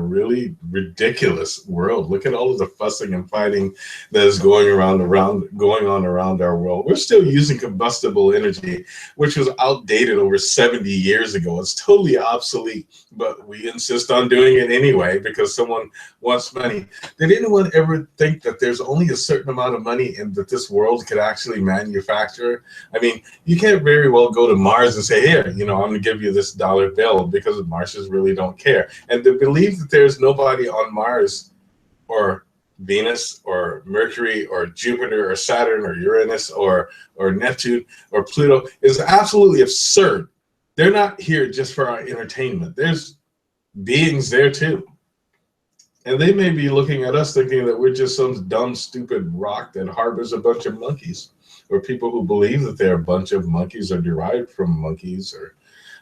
at all of the fussing and fighting that is going on around our world. We're still using combustible energy, which was outdated over 70 years ago. It's totally obsolete, but we insist on doing it anyway because someone wants money. Did anyone ever think that there's only a certain amount of money and that this world could actually manufacture? I mean, you can't very well go to Mars and say, here, you know, I'm going to give you this dollar bill, because Martians really don't care. And to believe that there's nobody on Mars or Venus or Mercury or Jupiter or Saturn or Uranus or Neptune or Pluto is absolutely absurd. They're not here just for our entertainment. There's beings there too. And they may be looking at us thinking that we're just some dumb, stupid rock that harbors a bunch of monkeys, or people who believe that they're a bunch of monkeys or derived from monkeys, or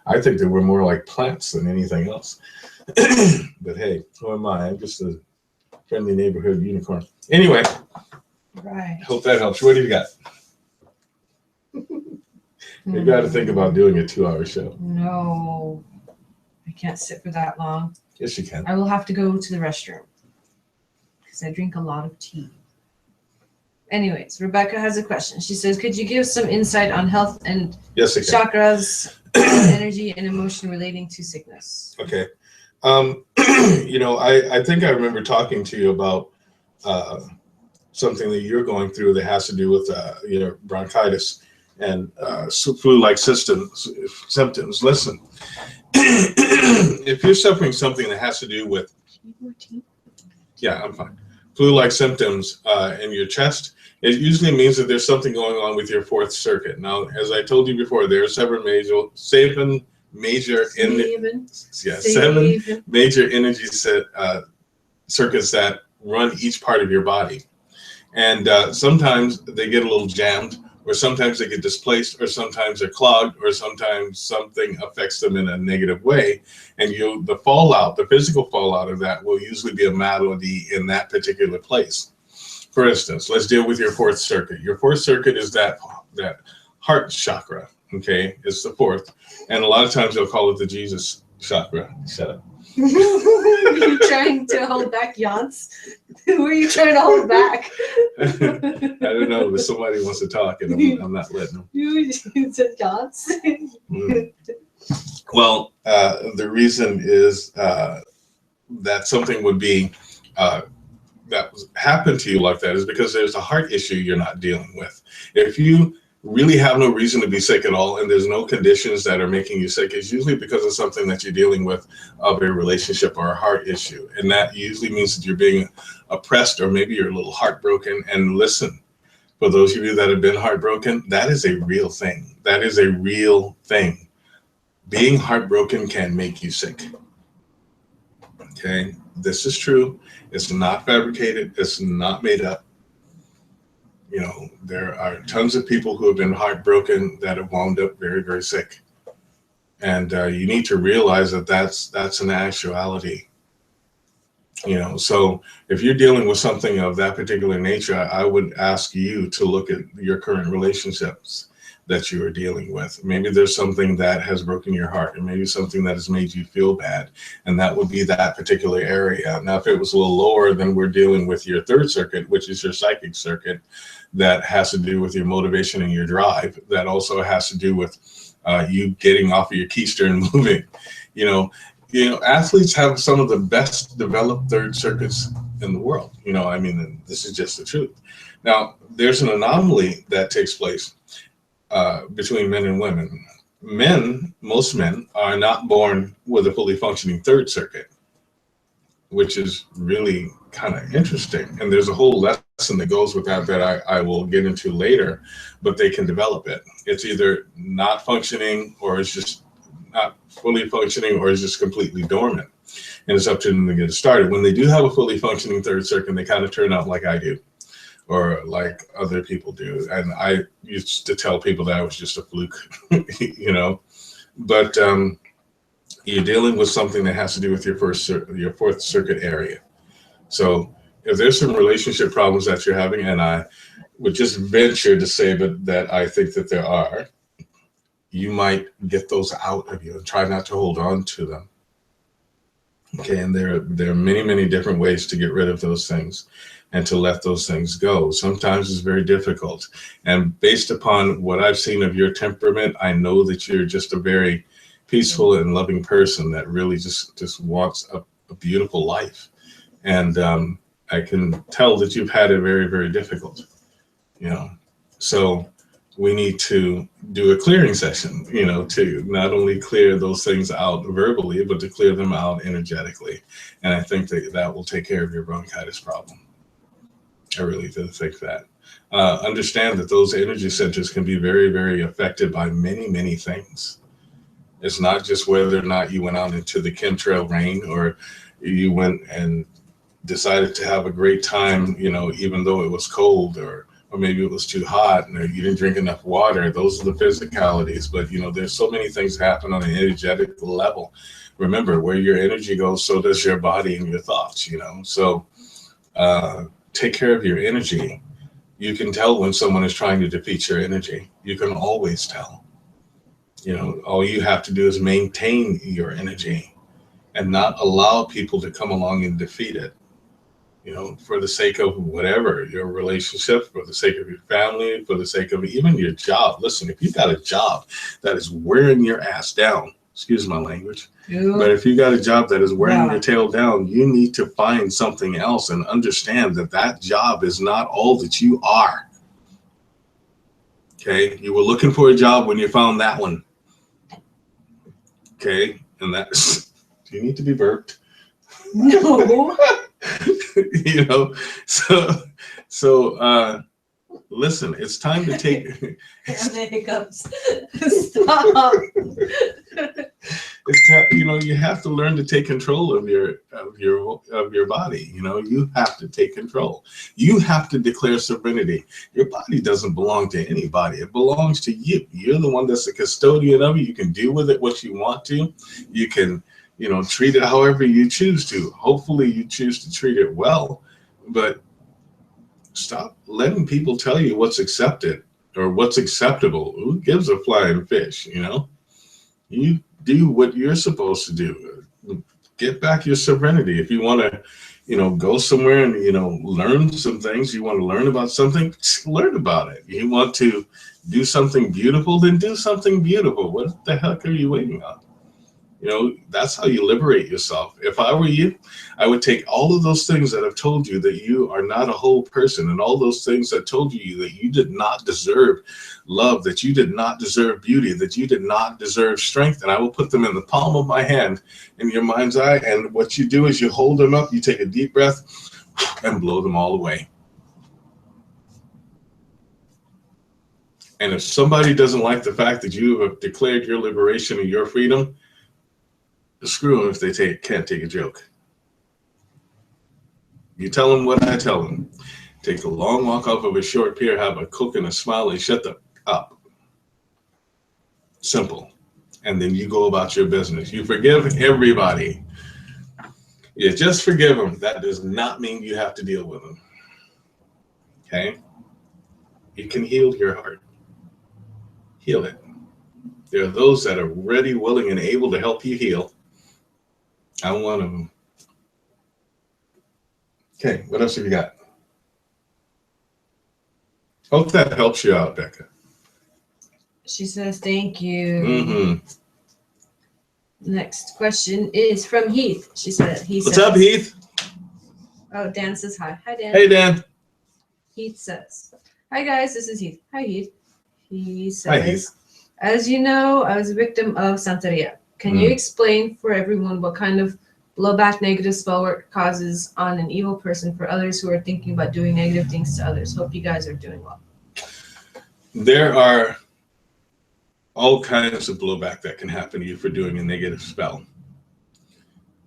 I think that we're more like plants than anything else. But hey, who am I? I'm just a friendly neighborhood unicorn. Anyway, Right. Hope that helps. What do you got? You got to think about doing a 2-hour show. No, I can't sit for that long. Yes, you can. I will have to go to the restroom because I drink a lot of tea. Anyways, Rebecca has a question. She says, could you give some insight on health and Yes, I can. chakras, energy and emotion relating to sickness? Okay. You know, I think I remember talking to you about something that you're going through that has to do with your bronchitis and flu-like symptoms. Listen, if you're suffering something that has to do with, yeah, I'm fine, flu-like symptoms in your chest, it usually means that there's something going on with your fourth circuit. Now, as I told you before, there are seven major energy circuits that run each part of your body. And sometimes they get a little jammed, or sometimes they get displaced, or sometimes they're clogged, or sometimes something affects them in a negative way. And the fallout, the physical fallout of that will usually be a malady in that particular place. For instance, let's deal with your fourth circuit. Your fourth circuit is that heart chakra, okay? It's the fourth. And a lot of times they'll call it the Jesus chakra. Shut up. You're trying to hold back yawns? Who are you trying to hold back? I don't know, but somebody wants to talk and I'm not letting them. You said yawns? Well, the reason is that something would be that happened to you like that is because there's a heart issue you're not dealing with. If you really have no reason to be sick at all and there's no conditions that are making you sick, it's usually because of something that you're dealing with, of a relationship or a heart issue. And that usually means that you're being oppressed, or maybe you're a little heartbroken. And listen, for those of you that have been heartbroken, that is a real thing. That is a real thing. Being heartbroken can make you sick. Okay, this is true. It's not fabricated. It's not made up. You know, there are tons of people who have been heartbroken that have wound up very, very sick. And you need to realize that that's an actuality. You know, so if you're dealing with something of that particular nature, I would ask you to look at your current relationships that you are dealing with. Maybe there's something that has broken your heart, and maybe something that has made you feel bad, and that would be that particular area. Now, if it was a little lower, then we're dealing with your third circuit, which is your psychic circuit, that has to do with your motivation and your drive. That also has to do with you getting off of your keister and moving. You know, athletes have some of the best developed third circuits in the world. You know, I mean, this is just the truth. Now, there's an anomaly that takes place between men and women. Most men are not born with a fully functioning third circuit, which is really kind of interesting. And there's a whole lesson lesson that goes with that I will get into later, but they can develop it. It's either not functioning, or it's just not fully functioning, or it's just completely dormant. And it's up to them to get it started. When they do have a fully functioning third circuit, they kind of turn out like I do, or like other people do. And I used to tell people that it was just a fluke, you know. But you're dealing with something that has to do with your fourth circuit area. So if there's some relationship problems that you're having, and I would just venture to say that I think that there are, you might get those out of you and try not to hold on to them. Okay, and there are many, many different ways to get rid of those things and to let those things go. Sometimes it's very difficult. And based upon what I've seen of your temperament, I know that you're just a very peaceful and loving person that really just wants a beautiful life. And I can tell that you've had it very, very difficult, you know. So we need to do a clearing session, you know, to not only clear those things out verbally, but to clear them out energetically. And I think that will take care of your bronchitis problem. I really do think that. Understand that those energy centers can be very, very affected by many, many things. It's not just whether or not you went out into the chemtrail rain, or you went and decided to have a great time, you know, even though it was cold, or maybe it was too hot and you didn't drink enough water. Those are the physicalities. But, you know, there's so many things happen on an energetic level. Remember, where your energy goes, so does your body and your thoughts, you know. So take care of your energy. You can tell when someone is trying to defeat your energy. You can always tell. You know, all you have to do is maintain your energy and not allow people to come along and defeat it. You know, for the sake of whatever, your relationship, for the sake of your family, for the sake of even your job. Listen, if you got a job that is wearing your ass down, excuse my language, but if you got a job that is wearing your tail down, you need to find something else and understand that that job is not all that you are. Okay, you were looking for a job when you found that one. Okay, and that's, do you need to be burped? No. You know, so listen, it's time to take And the hiccups. Stop. You know, you have to learn to take control of your body. You know, you have to take control. You have to declare serenity. Your body doesn't belong to anybody. It belongs to you. You're the one that's the custodian of it. You can do with it what you want to. You can, you know, treat it however you choose to. Hopefully you choose to treat it well, but stop letting people tell you what's accepted or what's acceptable. Who gives a flying fish, you know? You do what you're supposed to do. Get back your serenity. If you want to, you know, go somewhere and, you know, learn some things, you want to learn about something, learn about it. You want to do something beautiful, then do something beautiful. What the heck are you waiting on? You know, that's how you liberate yourself. If I were you, I would take all of those things that have told you that you are not a whole person, and all those things that told you that you did not deserve love, that you did not deserve beauty, that you did not deserve strength, and I will put them in the palm of my hand in your mind's eye. And what you do is you hold them up, you take a deep breath, and blow them all away. And if somebody doesn't like the fact that you have declared your liberation and your freedom, screw them if they can't take a joke. You tell them what I tell them. Take a long walk off of a short pier, have a Coke and a smile, and shut up. Simple. And then you go about your business. You forgive everybody. You just forgive them. That does not mean you have to deal with them. Okay? You can heal your heart. Heal it. There are those that are ready, willing, and able to help you heal. I'm one of them. Okay, what else have you got? Hope that helps you out, Becca. She says, thank you. Mm-hmm. Next question is from Heath. She said, What's up, Heath? Oh, Dan says hi. Hi, Dan. Hey, Dan. Heath says, hi, guys. This is Heath. Hi, Heath. He says, Hi, Heath. As you know, I was a victim of Santeria. Can you explain for everyone what kind of Blowback negative spell work causes on an evil person for others who are thinking about doing negative things to others. Hope you guys are doing well. There are all kinds of blowback that can happen to you for doing a negative spell.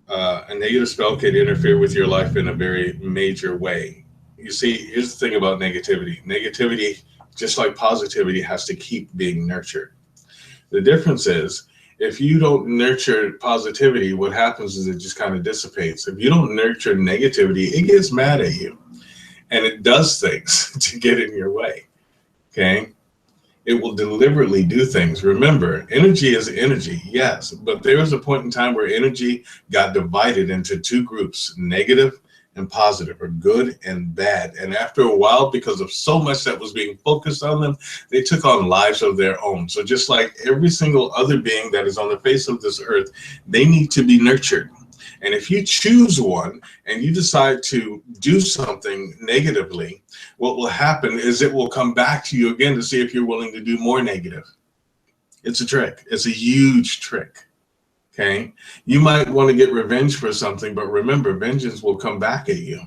A negative spell can interfere with your life in a very major way. You see, here's the thing about negativity. Negativity, just like positivity, has to keep being nurtured. The difference is, if you don't nurture positivity, what happens is it just kind of dissipates. If you don't nurture negativity, it gets mad at you. And it does things to get in your way. Okay? It will deliberately do things. Remember, energy is energy, yes, but there was a point in time where energy got divided into two groups, negative and positive, or good and bad. And after a while, because of so much that was being focused on them, they took on lives of their own. So just like every single other being that is on the face of this earth, they need to be nurtured. And if you choose one and you decide to do something negatively, what will happen is it will come back to you again to see if you're willing to do more negative. It's a trick. It's a huge trick. Okay? You might want to get revenge for something, but remember, vengeance will come back at you.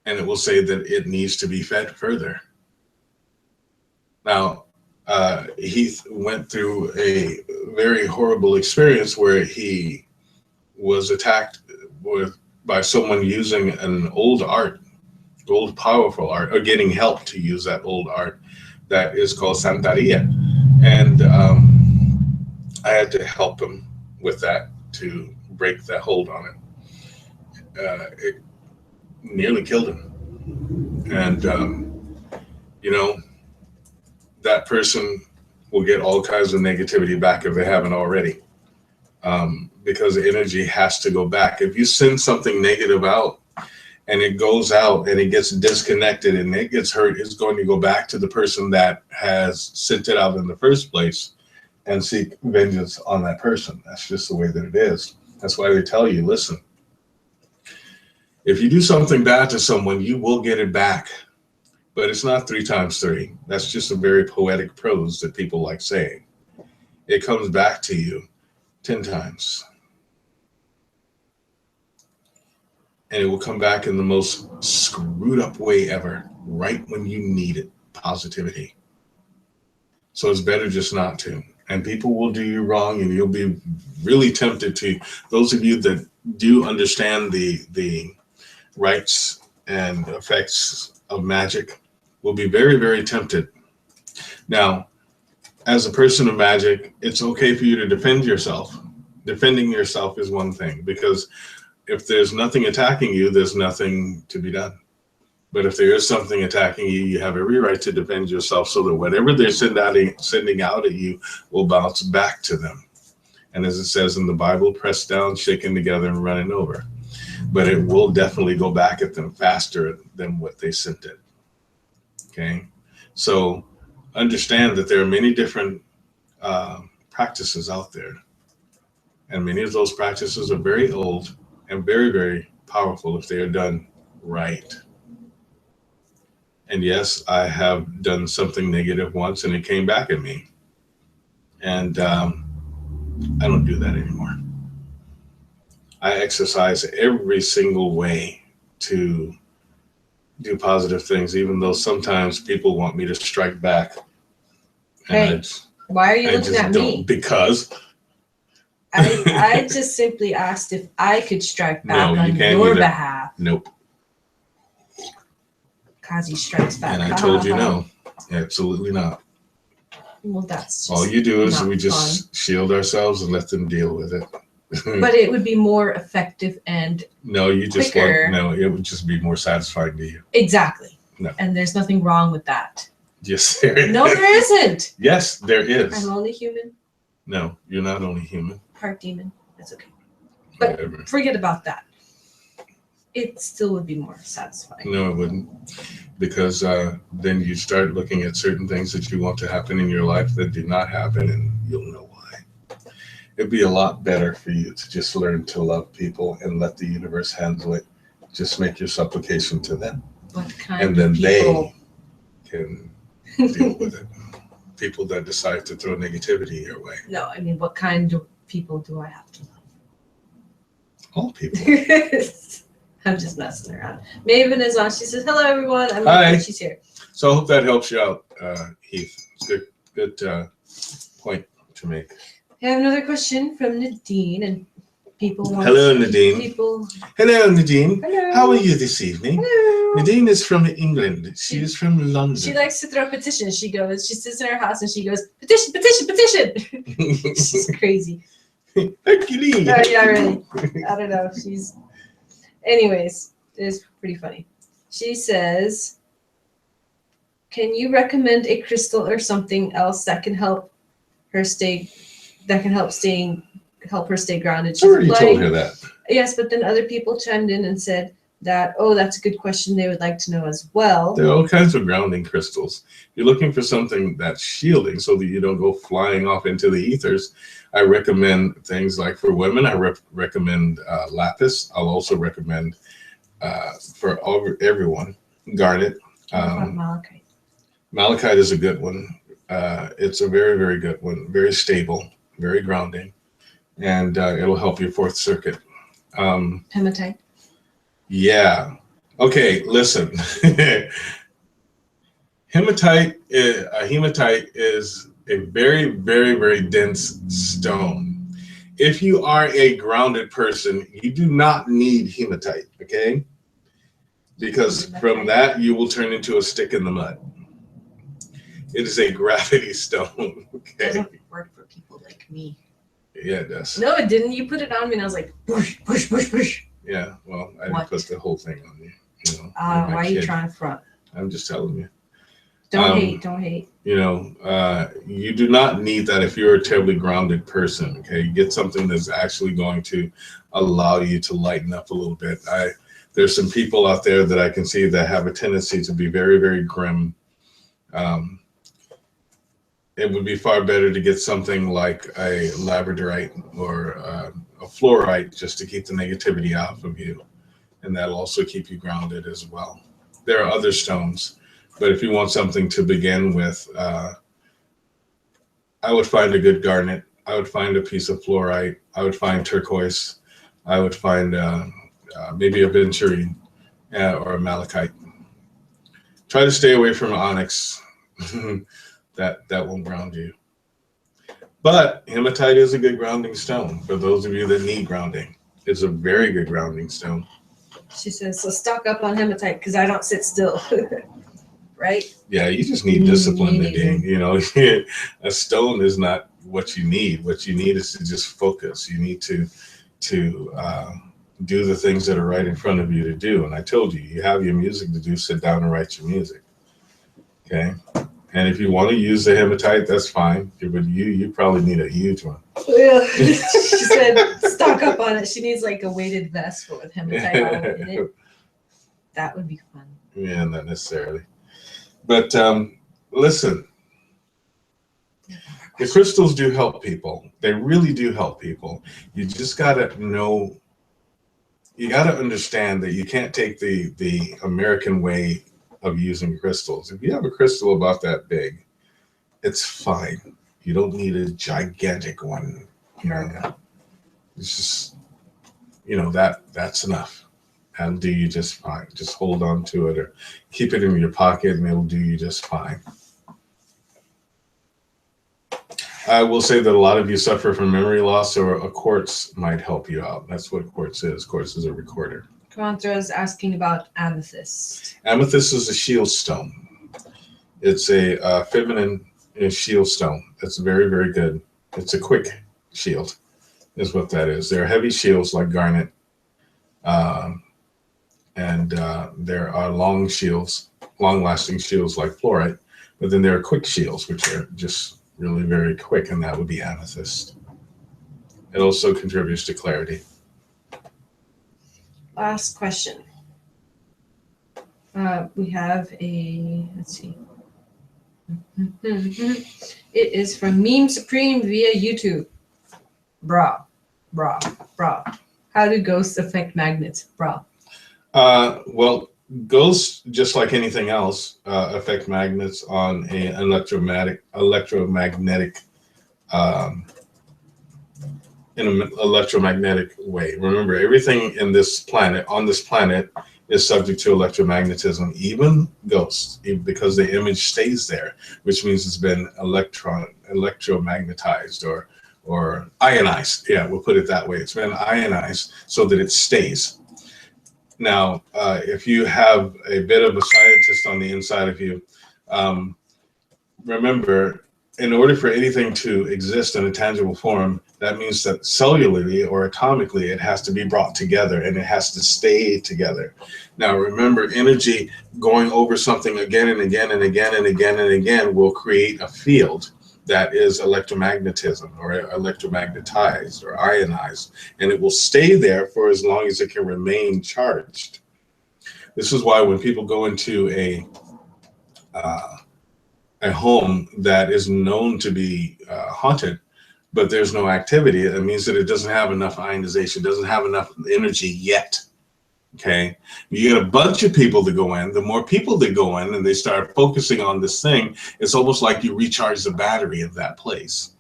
And it will say that it needs to be fed further. Now, Heath went through a very horrible experience where he was attacked by someone using an old powerful art, or getting help to use that old art that is called Santeria. And I had to help him with that to break that hold on it. It nearly killed him. And, that person will get all kinds of negativity back if they haven't already. Because the energy has to go back. If you send something negative out and it goes out and it gets disconnected and it gets hurt, it's going to go back to the person that has sent it out in the first place and seek vengeance on that person. That's just the way that it is. That's why they tell you, listen, if you do something bad to someone, you will get it back. But it's not 3 times 3. That's just a very poetic prose that people like saying. It comes back to you 10 times. And it will come back in the most screwed up way ever, right when you need it, positivity. So it's better just not to. And people will do you wrong, and you'll be really tempted to. Those of you that do understand the rights and effects of magic will be very, very tempted. Now, as a person of magic, it's okay for you to defend yourself. Defending yourself is one thing, because if there's nothing attacking you, there's nothing to be done. But if there is something attacking you, you have every right to defend yourself, so that whatever they're sending out at you will bounce back to them. And as it says in the Bible, pressed down, shaken together, and running over. But it will definitely go back at them faster than what they sent it. Okay? So understand that there are many different practices out there. And many of those practices are very old and very, very powerful if they are done right. And yes, I have done something negative once and it came back at me. And I don't do that anymore. I exercise every single way to do positive things, even though sometimes people want me to strike back. Hey, why are you looking at me? Because I just simply asked if I could strike back on your behalf. Nope. Kazi strikes back. And I told you no. Absolutely not. Well, that's just all you do is we just fun. Shield ourselves and let them deal with it. But it would be more effective and no, you just quicker. It would just be more satisfying to you. Exactly. No. And there's nothing wrong with that. Yes, there is. No, there isn't. Yes, there is. I'm only human. No, you're not only human. Part demon. That's okay. But whatever. Forget about that. It still would be more satisfying. No, it wouldn't. Because then you start looking at certain things that you want to happen in your life that do not happen, and you'll know why. It'd be a lot better for you to just learn to love people and let the universe handle it. Just make your supplication to them. What kind and then of people? They can deal with it. People that decide to throw negativity your way. No, I mean, what kind of people do I have to love? All people. I'm just messing around. Maven is on. She says, hello, everyone. I'm Hi. glad she's here. So I hope that helps you out, Heath. It's a good point to make. I have another question from Nadine, and people want. Hello, Nadine. People. Hello, Nadine. Hello. How are you this evening? Hello. Nadine is from England. She is from London. She likes to throw petitions. She sits in her house and she goes, petition, petition, petition. She's crazy. Hercules. Yeah, really. I don't know. Anyways, it's pretty funny. She says, can you recommend a crystal or something else that can help her stay grounded? I already told her that. Yes, but then other people chimed in and said that, oh, that's a good question. They would like to know as well. There are all kinds of grounding crystals. You're looking for something that's shielding so that you don't go flying off into the ethers. I recommend things like for women, I recommend lapis. I'll also recommend for everyone, garnet. Malachite. Malachite is a good one. It's a very, very good one. Very stable, very grounding, and it'll help your fourth circuit. Hematite. Yeah. Okay, listen. Hematite is a very, very, very dense stone. If you are a grounded person, you do not need hematite, okay? Because from that, you will turn into a stick in the mud. It is a gravity stone, okay? It doesn't work for people like me. Yeah, it does. No, it didn't. You put it on me and I was like, push, push, push, push. Yeah, well, I didn't put the whole thing on you. You know, why are you trying to front? I'm just telling you. Don't hate. You know, you do not need that if you're a terribly grounded person, okay? You get something that's actually going to allow you to lighten up a little bit. There's some people out there that I can see that have a tendency to be very, very grim. It would be far better to get something like a labradorite or a fluorite just to keep the negativity off of you. And that'll also keep you grounded as well. There are other stones, but if you want something to begin with, I would find a good garnet. I would find a piece of fluorite. I would find turquoise. I would find maybe a aventurine or a malachite. Try to stay away from onyx. That won't ground you. But hematite is a good grounding stone for those of you that need grounding. It's a very good grounding stone. She says, so stock up on hematite because I don't sit still. Right? Yeah, you just need discipline, Nadine. You know, a stone is not what you need. What you need is to just focus. You need to do the things that are right in front of you to do. And I told you, you have your music to do, sit down and write your music. Okay? And if you want to use the hematite, that's fine. But you probably need a huge one. Yeah. She said stock up on it. She needs like a weighted vest with hematite all in it. That would be fun. Yeah, not necessarily. But listen, the crystals do help people. They really do help people. You just got to know, you got to understand that you can't take the American way of using crystals. If you have a crystal about that big, it's fine. You don't need a gigantic one. You know, it's just, you know, that's enough. And do you just fine. Just hold on to it or keep it in your pocket and it'll do you just fine. I will say that a lot of you suffer from memory loss, or a quartz might help you out. That's what quartz is. Quartz is a recorder. Karantra is asking about amethyst. Amethyst is a shield stone. It's a feminine shield stone. That's very, very good. It's a quick shield is what that is. There are heavy shields like garnet. And there are long shields, long-lasting shields like fluorite. But then there are quick shields, which are just really very quick, and that would be amethyst. It also contributes to clarity. Last question. We have a, let's see. It is from Meme Supreme via YouTube. Bra. How do ghosts affect magnets? Bra. Well, ghosts, just like anything else, affect magnets on an electromagnetic in an electromagnetic way. Remember, everything in this planet, on this planet, is subject to electromagnetism, even ghosts, because the image stays there, which means it's been electromagnetized or ionized. Yeah, we'll put it that way. It's been ionized so that it stays. Now, if you have a bit of a scientist on the inside of you, remember, in order for anything to exist in a tangible form, that means that cellularly or atomically, it has to be brought together and it has to stay together. Now, remember, energy going over something again and again and again and again and again will create a field that is electromagnetism or electromagnetized or ionized, and it will stay there for as long as it can remain charged. This is why when people go into a home that is known to be haunted, but there's no activity, it means that it doesn't have enough ionization, doesn't have enough energy yet. Okay, you get a bunch of people to go in. The more people that go in and they start focusing on this thing, it's almost like you recharge the battery of that place.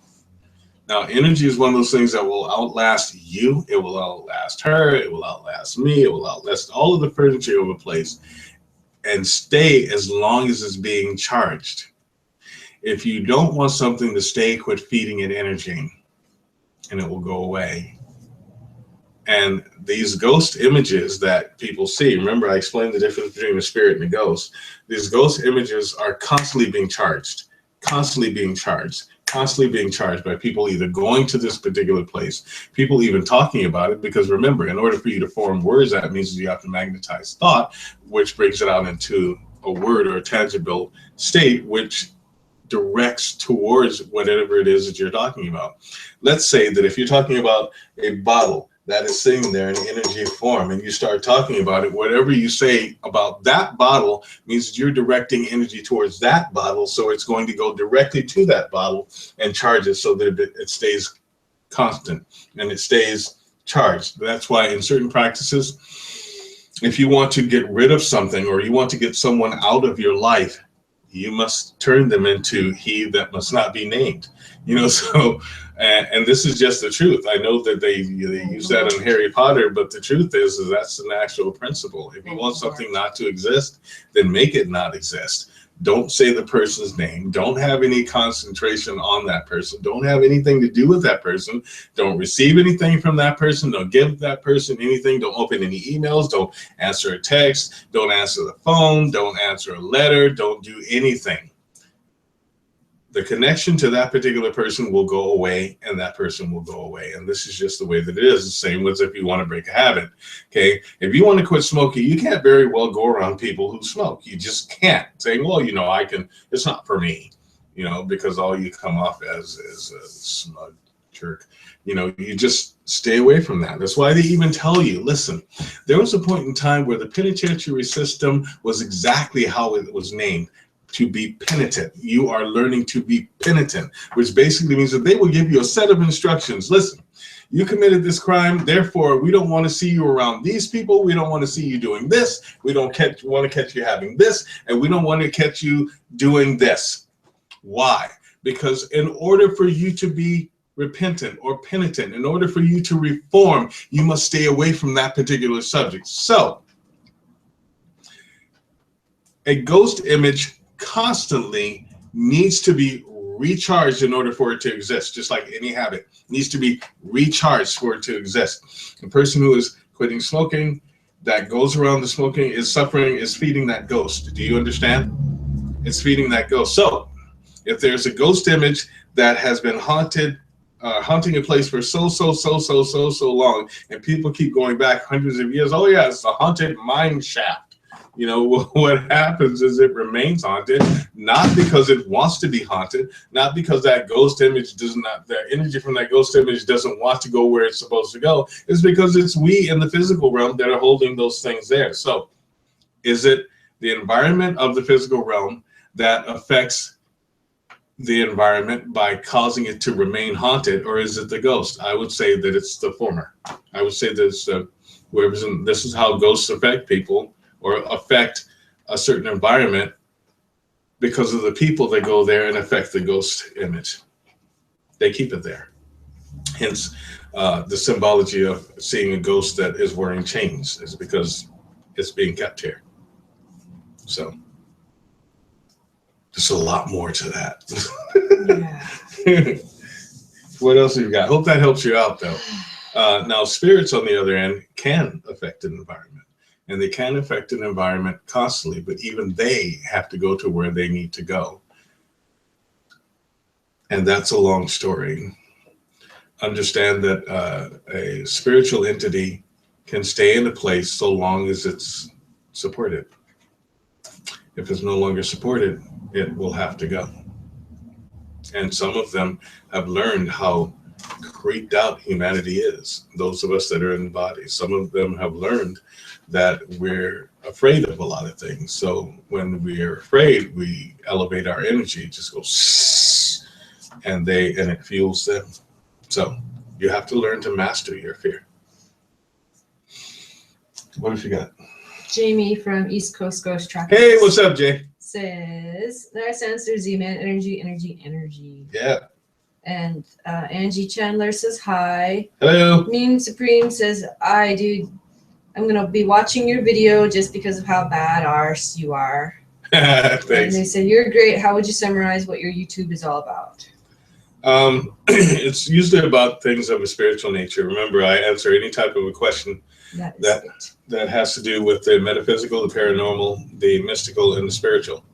Now, energy is one of those things that will outlast you. It will outlast her. It will outlast me. It will outlast all of the furniture of a place and stay as long as it's being charged. If you don't want something to stay, quit feeding it energy and it will go away. And these ghost images that people see, remember I explained the difference between the spirit and the ghost. These ghost images are constantly being charged by people either going to this particular place, people even talking about it, because remember, in order for you to form words, that means you have to magnetize thought, which breaks it out into a word or a tangible state, which directs towards whatever it is that you're talking about. Let's say that if you're talking about a bottle that is sitting there in energy form and you start talking about it, whatever you say about that bottle means that you're directing energy towards that bottle, so it's going to go directly to that bottle and charge it so that it stays constant and it stays charged. That's why in certain practices, if you want to get rid of something or you want to get someone out of your life, you must turn them into he that must not be named. So and this is just the truth. I know that they use that in Harry Potter, but the truth is that's an actual principle. If you want something not to exist, then make it not exist. Don't say the person's name. Don't have any concentration on that person. Don't have anything to do with that person. Don't receive anything from that person. Don't give that person anything. Don't open any emails. Don't answer a text. Don't answer the phone. Don't answer a letter. Don't do anything. The connection to that particular person will go away, and that person will go away. And this is just the way that it is. The same as if you want to break a habit. Okay, if you want to quit smoking, you can't very well go around people who smoke. You just can't saying, well, I can. It's not for me, because all you come off as is a smug jerk. You just stay away from that. That's why they even tell you, listen, there was a point in time where the penitentiary system was exactly how it was named. To be penitent. You are learning to be penitent, which basically means that they will give you a set of instructions. Listen, you committed this crime, therefore we don't want to see you around these people. We don't want to see you doing this. We don't want to catch you having this, and we don't want to catch you doing this. Why? Because in order for you to be repentant or penitent, in order for you to reform, you must stay away from that particular subject. So, a ghost image constantly needs to be recharged in order for it to exist, just like any habit needs to be recharged for it to exist. A person who is quitting smoking, that goes around the smoking, is suffering, is feeding that ghost. Do you understand? It's feeding that ghost. So if there's a ghost image that has been haunting a place for so long, and people keep going back hundreds of years, oh yeah, it's a haunted mine shaft. What happens is it remains haunted, not because it wants to be haunted, not because that ghost image the energy from that ghost image doesn't want to go where it's supposed to go. It's because it's we in the physical realm that are holding those things there. So is it the environment of the physical realm that affects the environment by causing it to remain haunted, or is it the ghost? I would say that it's the former. I would say that it's this is how ghosts affect people, or affect a certain environment, because of the people that go there and affect the ghost image. They keep it there. Hence, the symbology of seeing a ghost that is wearing chains is because it's being kept here. So there's a lot more to that. Yeah. What else have you got? Hope that helps you out, though. Now, spirits, on the other end, can affect an environment. And they can affect an environment constantly, but even they have to go to where they need to go. And that's a long story. Understand that a spiritual entity can stay in a place so long as it's supported. If it's no longer supported, it will have to go. And some of them have learned how creeped out humanity is, those of us that are in the body. Some of them have learned that we're afraid of a lot of things. So when we are afraid, we elevate our energy, just goes, and it fuels them. So you have to learn to master your fear. What have you got? Jamie from East Coast Ghost Trackers. Hey, what's up, Jay? Says, there I sense there's Z-Man, energy. Yeah. And Angie Chandler says hi. Hello. Meme Supreme says, dude, I'm going to be watching your video just because of how bad arse you are. Thanks. And they said, you're great. How would you summarize what your YouTube is all about? It's usually about things of a spiritual nature. Remember, I answer any type of a question that has to do with the metaphysical, the paranormal, the mystical, and the spiritual.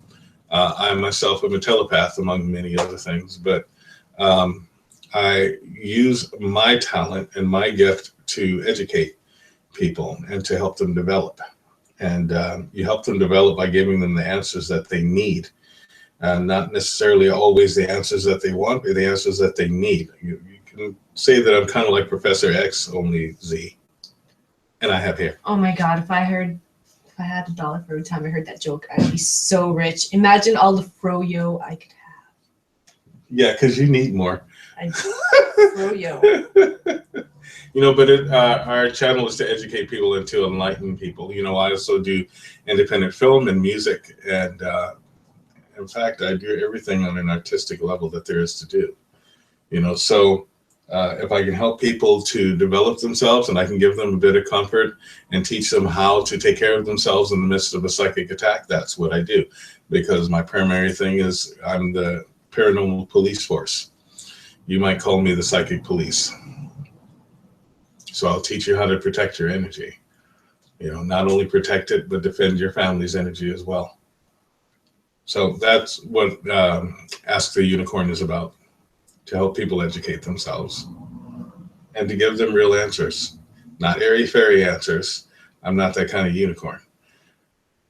I myself am a telepath, among many other things, but I use my talent and my gift to educate people and to help them develop. And you help them develop by giving them the answers that they need. Not necessarily always the answers that they want, but the answers that they need. You can say that I'm kind of like Professor X, only Z. And I have hair. Oh my God, if I had $1 for every time I heard that joke, I'd be so rich. Imagine all the froyo I could have. Yeah, because you need more. Froyo. But our channel is to educate people and to enlighten people. I also do independent film and music. And in fact, I do everything on an artistic level that there is to do. So if I can help people to develop themselves and I can give them a bit of comfort and teach them how to take care of themselves in the midst of a psychic attack, that's what I do. Because my primary thing is I'm the paranormal police force. You might call me the psychic police. So I'll teach you how to protect your energy. Not only protect it, but defend your family's energy as well. So that's what Ask the Unicorn is about. To help people educate themselves and to give them real answers, not airy-fairy answers. I'm not that kind of unicorn.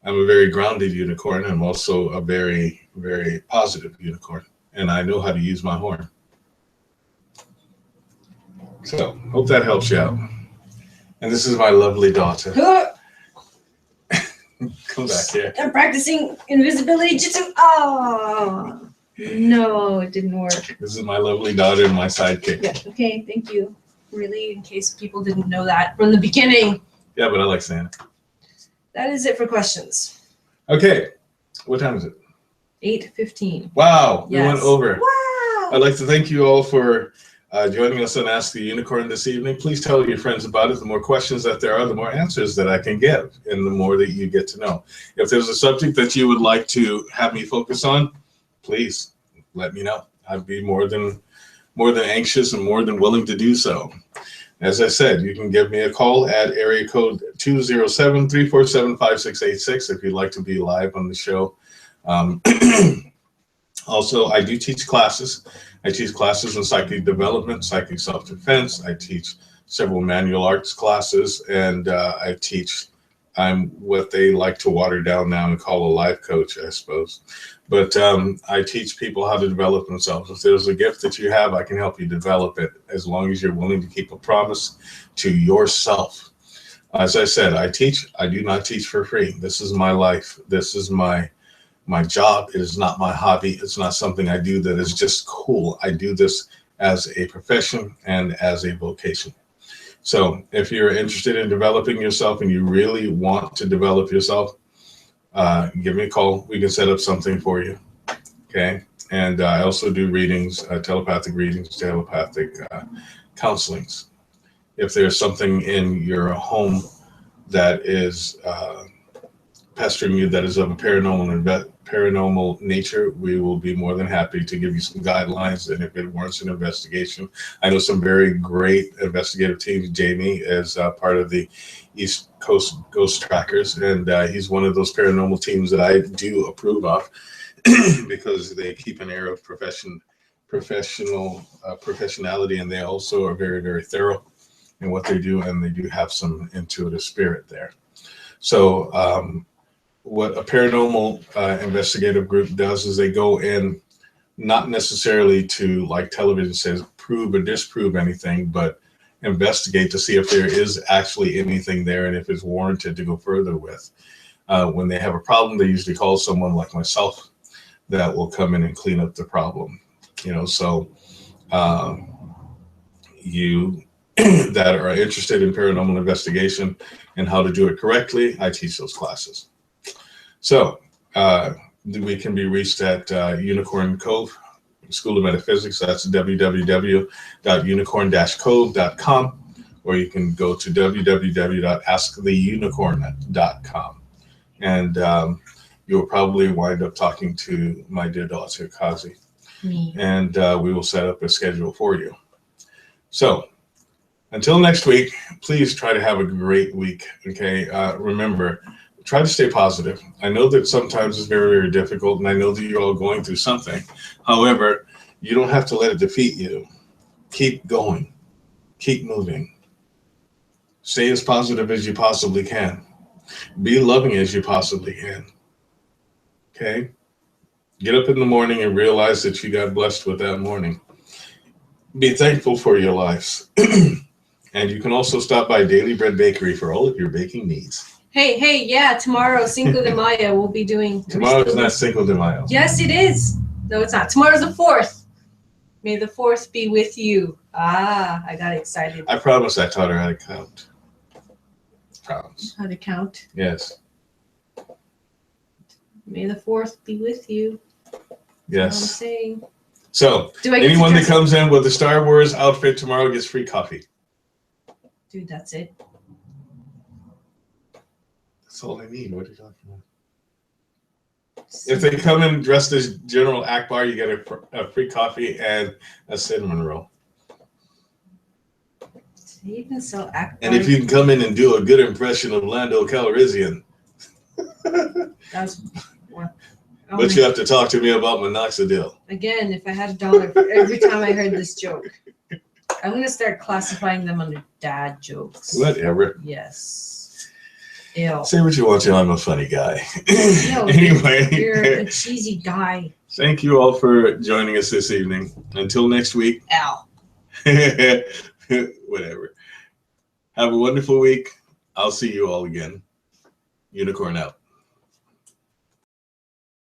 I'm a very grounded unicorn. I'm also a very, very positive unicorn, and I know how to use my horn. So hope that helps you out. And this is my lovely daughter. Come back here. I'm practicing invisibility jitsu. Oh. No, it didn't work. This is my lovely daughter and my sidekick. Yeah. Okay, thank you. Really, in case people didn't know that from the beginning. Yeah, but I like saying it. That is it for questions. Okay. What time is it? 8:15. Wow, Yes. we went over. Wow. I'd like to thank you all for joining us on Ask the Unicorn this evening. Please tell your friends about it. The more questions that there are, the more answers that I can give, and the more that you get to know. If there's a subject that you would like to have me focus on, please let me know. I'd be more than anxious and more than willing to do so. As I said, you can give me a call at area code 207-347-5686 if you'd like to be live on the show. Also, I do teach classes. I teach classes in psychic development, psychic self-defense. I teach several manual arts classes, and I'm what they like to water down now and call a life coach, I suppose. But I teach people how to develop themselves. If there's a gift that you have, I can help you develop it as long as you're willing to keep a promise to yourself. As I said, I teach. I do not teach for free. This is my life. This is my job. It is not my hobby. It's not something I do that is just cool. I do this as a profession and as a vocation. So if you're interested in developing yourself and you really want to develop yourself, give me a call. We can set up something for you. Okay. And I also do readings, telepathic counselings. If there's something in your home that is pestering you that is of a paranormal nature, we will be more than happy to give you some guidelines, and if it warrants an investigation. I know some very great investigative teams. Jamie is part of the East Coast Ghost Trackers, and he's one of those paranormal teams that I do approve of because they keep an air of professionality, and they also are very, very thorough in what they do, and they do have some intuitive spirit there. So what a paranormal investigative group does is they go in not necessarily to, like television says, prove or disprove anything, but investigate to see if there is actually anything there and if it's warranted to go further with. When they have a problem, they usually call someone like myself that will come in and clean up the problem. So you that are interested in paranormal investigation and how to do it correctly, I teach those classes. So we can be reached at Unicorn Cove School of Metaphysics. That's www.unicorn-cove.com, or you can go to www.asktheunicorn.com. And you'll probably wind up talking to my dear daughter, Kazi. Me. And we will set up a schedule for you. So until next week, please try to have a great week. Okay. Remember, try to stay positive. I know that sometimes it's very, very difficult, and I know that you're all going through something. However, you don't have to let it defeat you. Keep going. Keep moving. Stay as positive as you possibly can. Be loving as you possibly can. Okay? Get up in the morning and realize that you got blessed with that morning. Be thankful for your lives. And you can also stop by Daily Bread Bakery for all of your baking needs. Hey, yeah, tomorrow, Cinco de Mayo, we'll be doing... Tomorrow is not Cinco de Mayo. Yes, it is. No, it's not. Tomorrow's the 4th. May the 4th be with you. Ah, I got excited. I promise I taught her how to count. Promise. How to count? Yes. May the 4th be with you. Yes. That's what I'm saying. So, anyone that comes in with a Star Wars outfit tomorrow gets free coffee. Dude, that's it. That's all they need. What are you talking about? If they come in dressed as General Akbar, you get a free coffee and a cinnamon roll. You can sell Akbar. And if you can come in and do a good impression of Lando Calrissian. That's what. Oh, but you have to talk to me about minoxidil. Again, if I had $1 for every time I heard this joke, I'm going to start classifying them under dad jokes. Whatever. Yes. Ew. Say what you want to. I'm a funny guy. No, anyway. You're a cheesy guy. Thank you all for joining us this evening. Until next week. Ow. Whatever. Have a wonderful week. I'll see you all again. Unicorn out.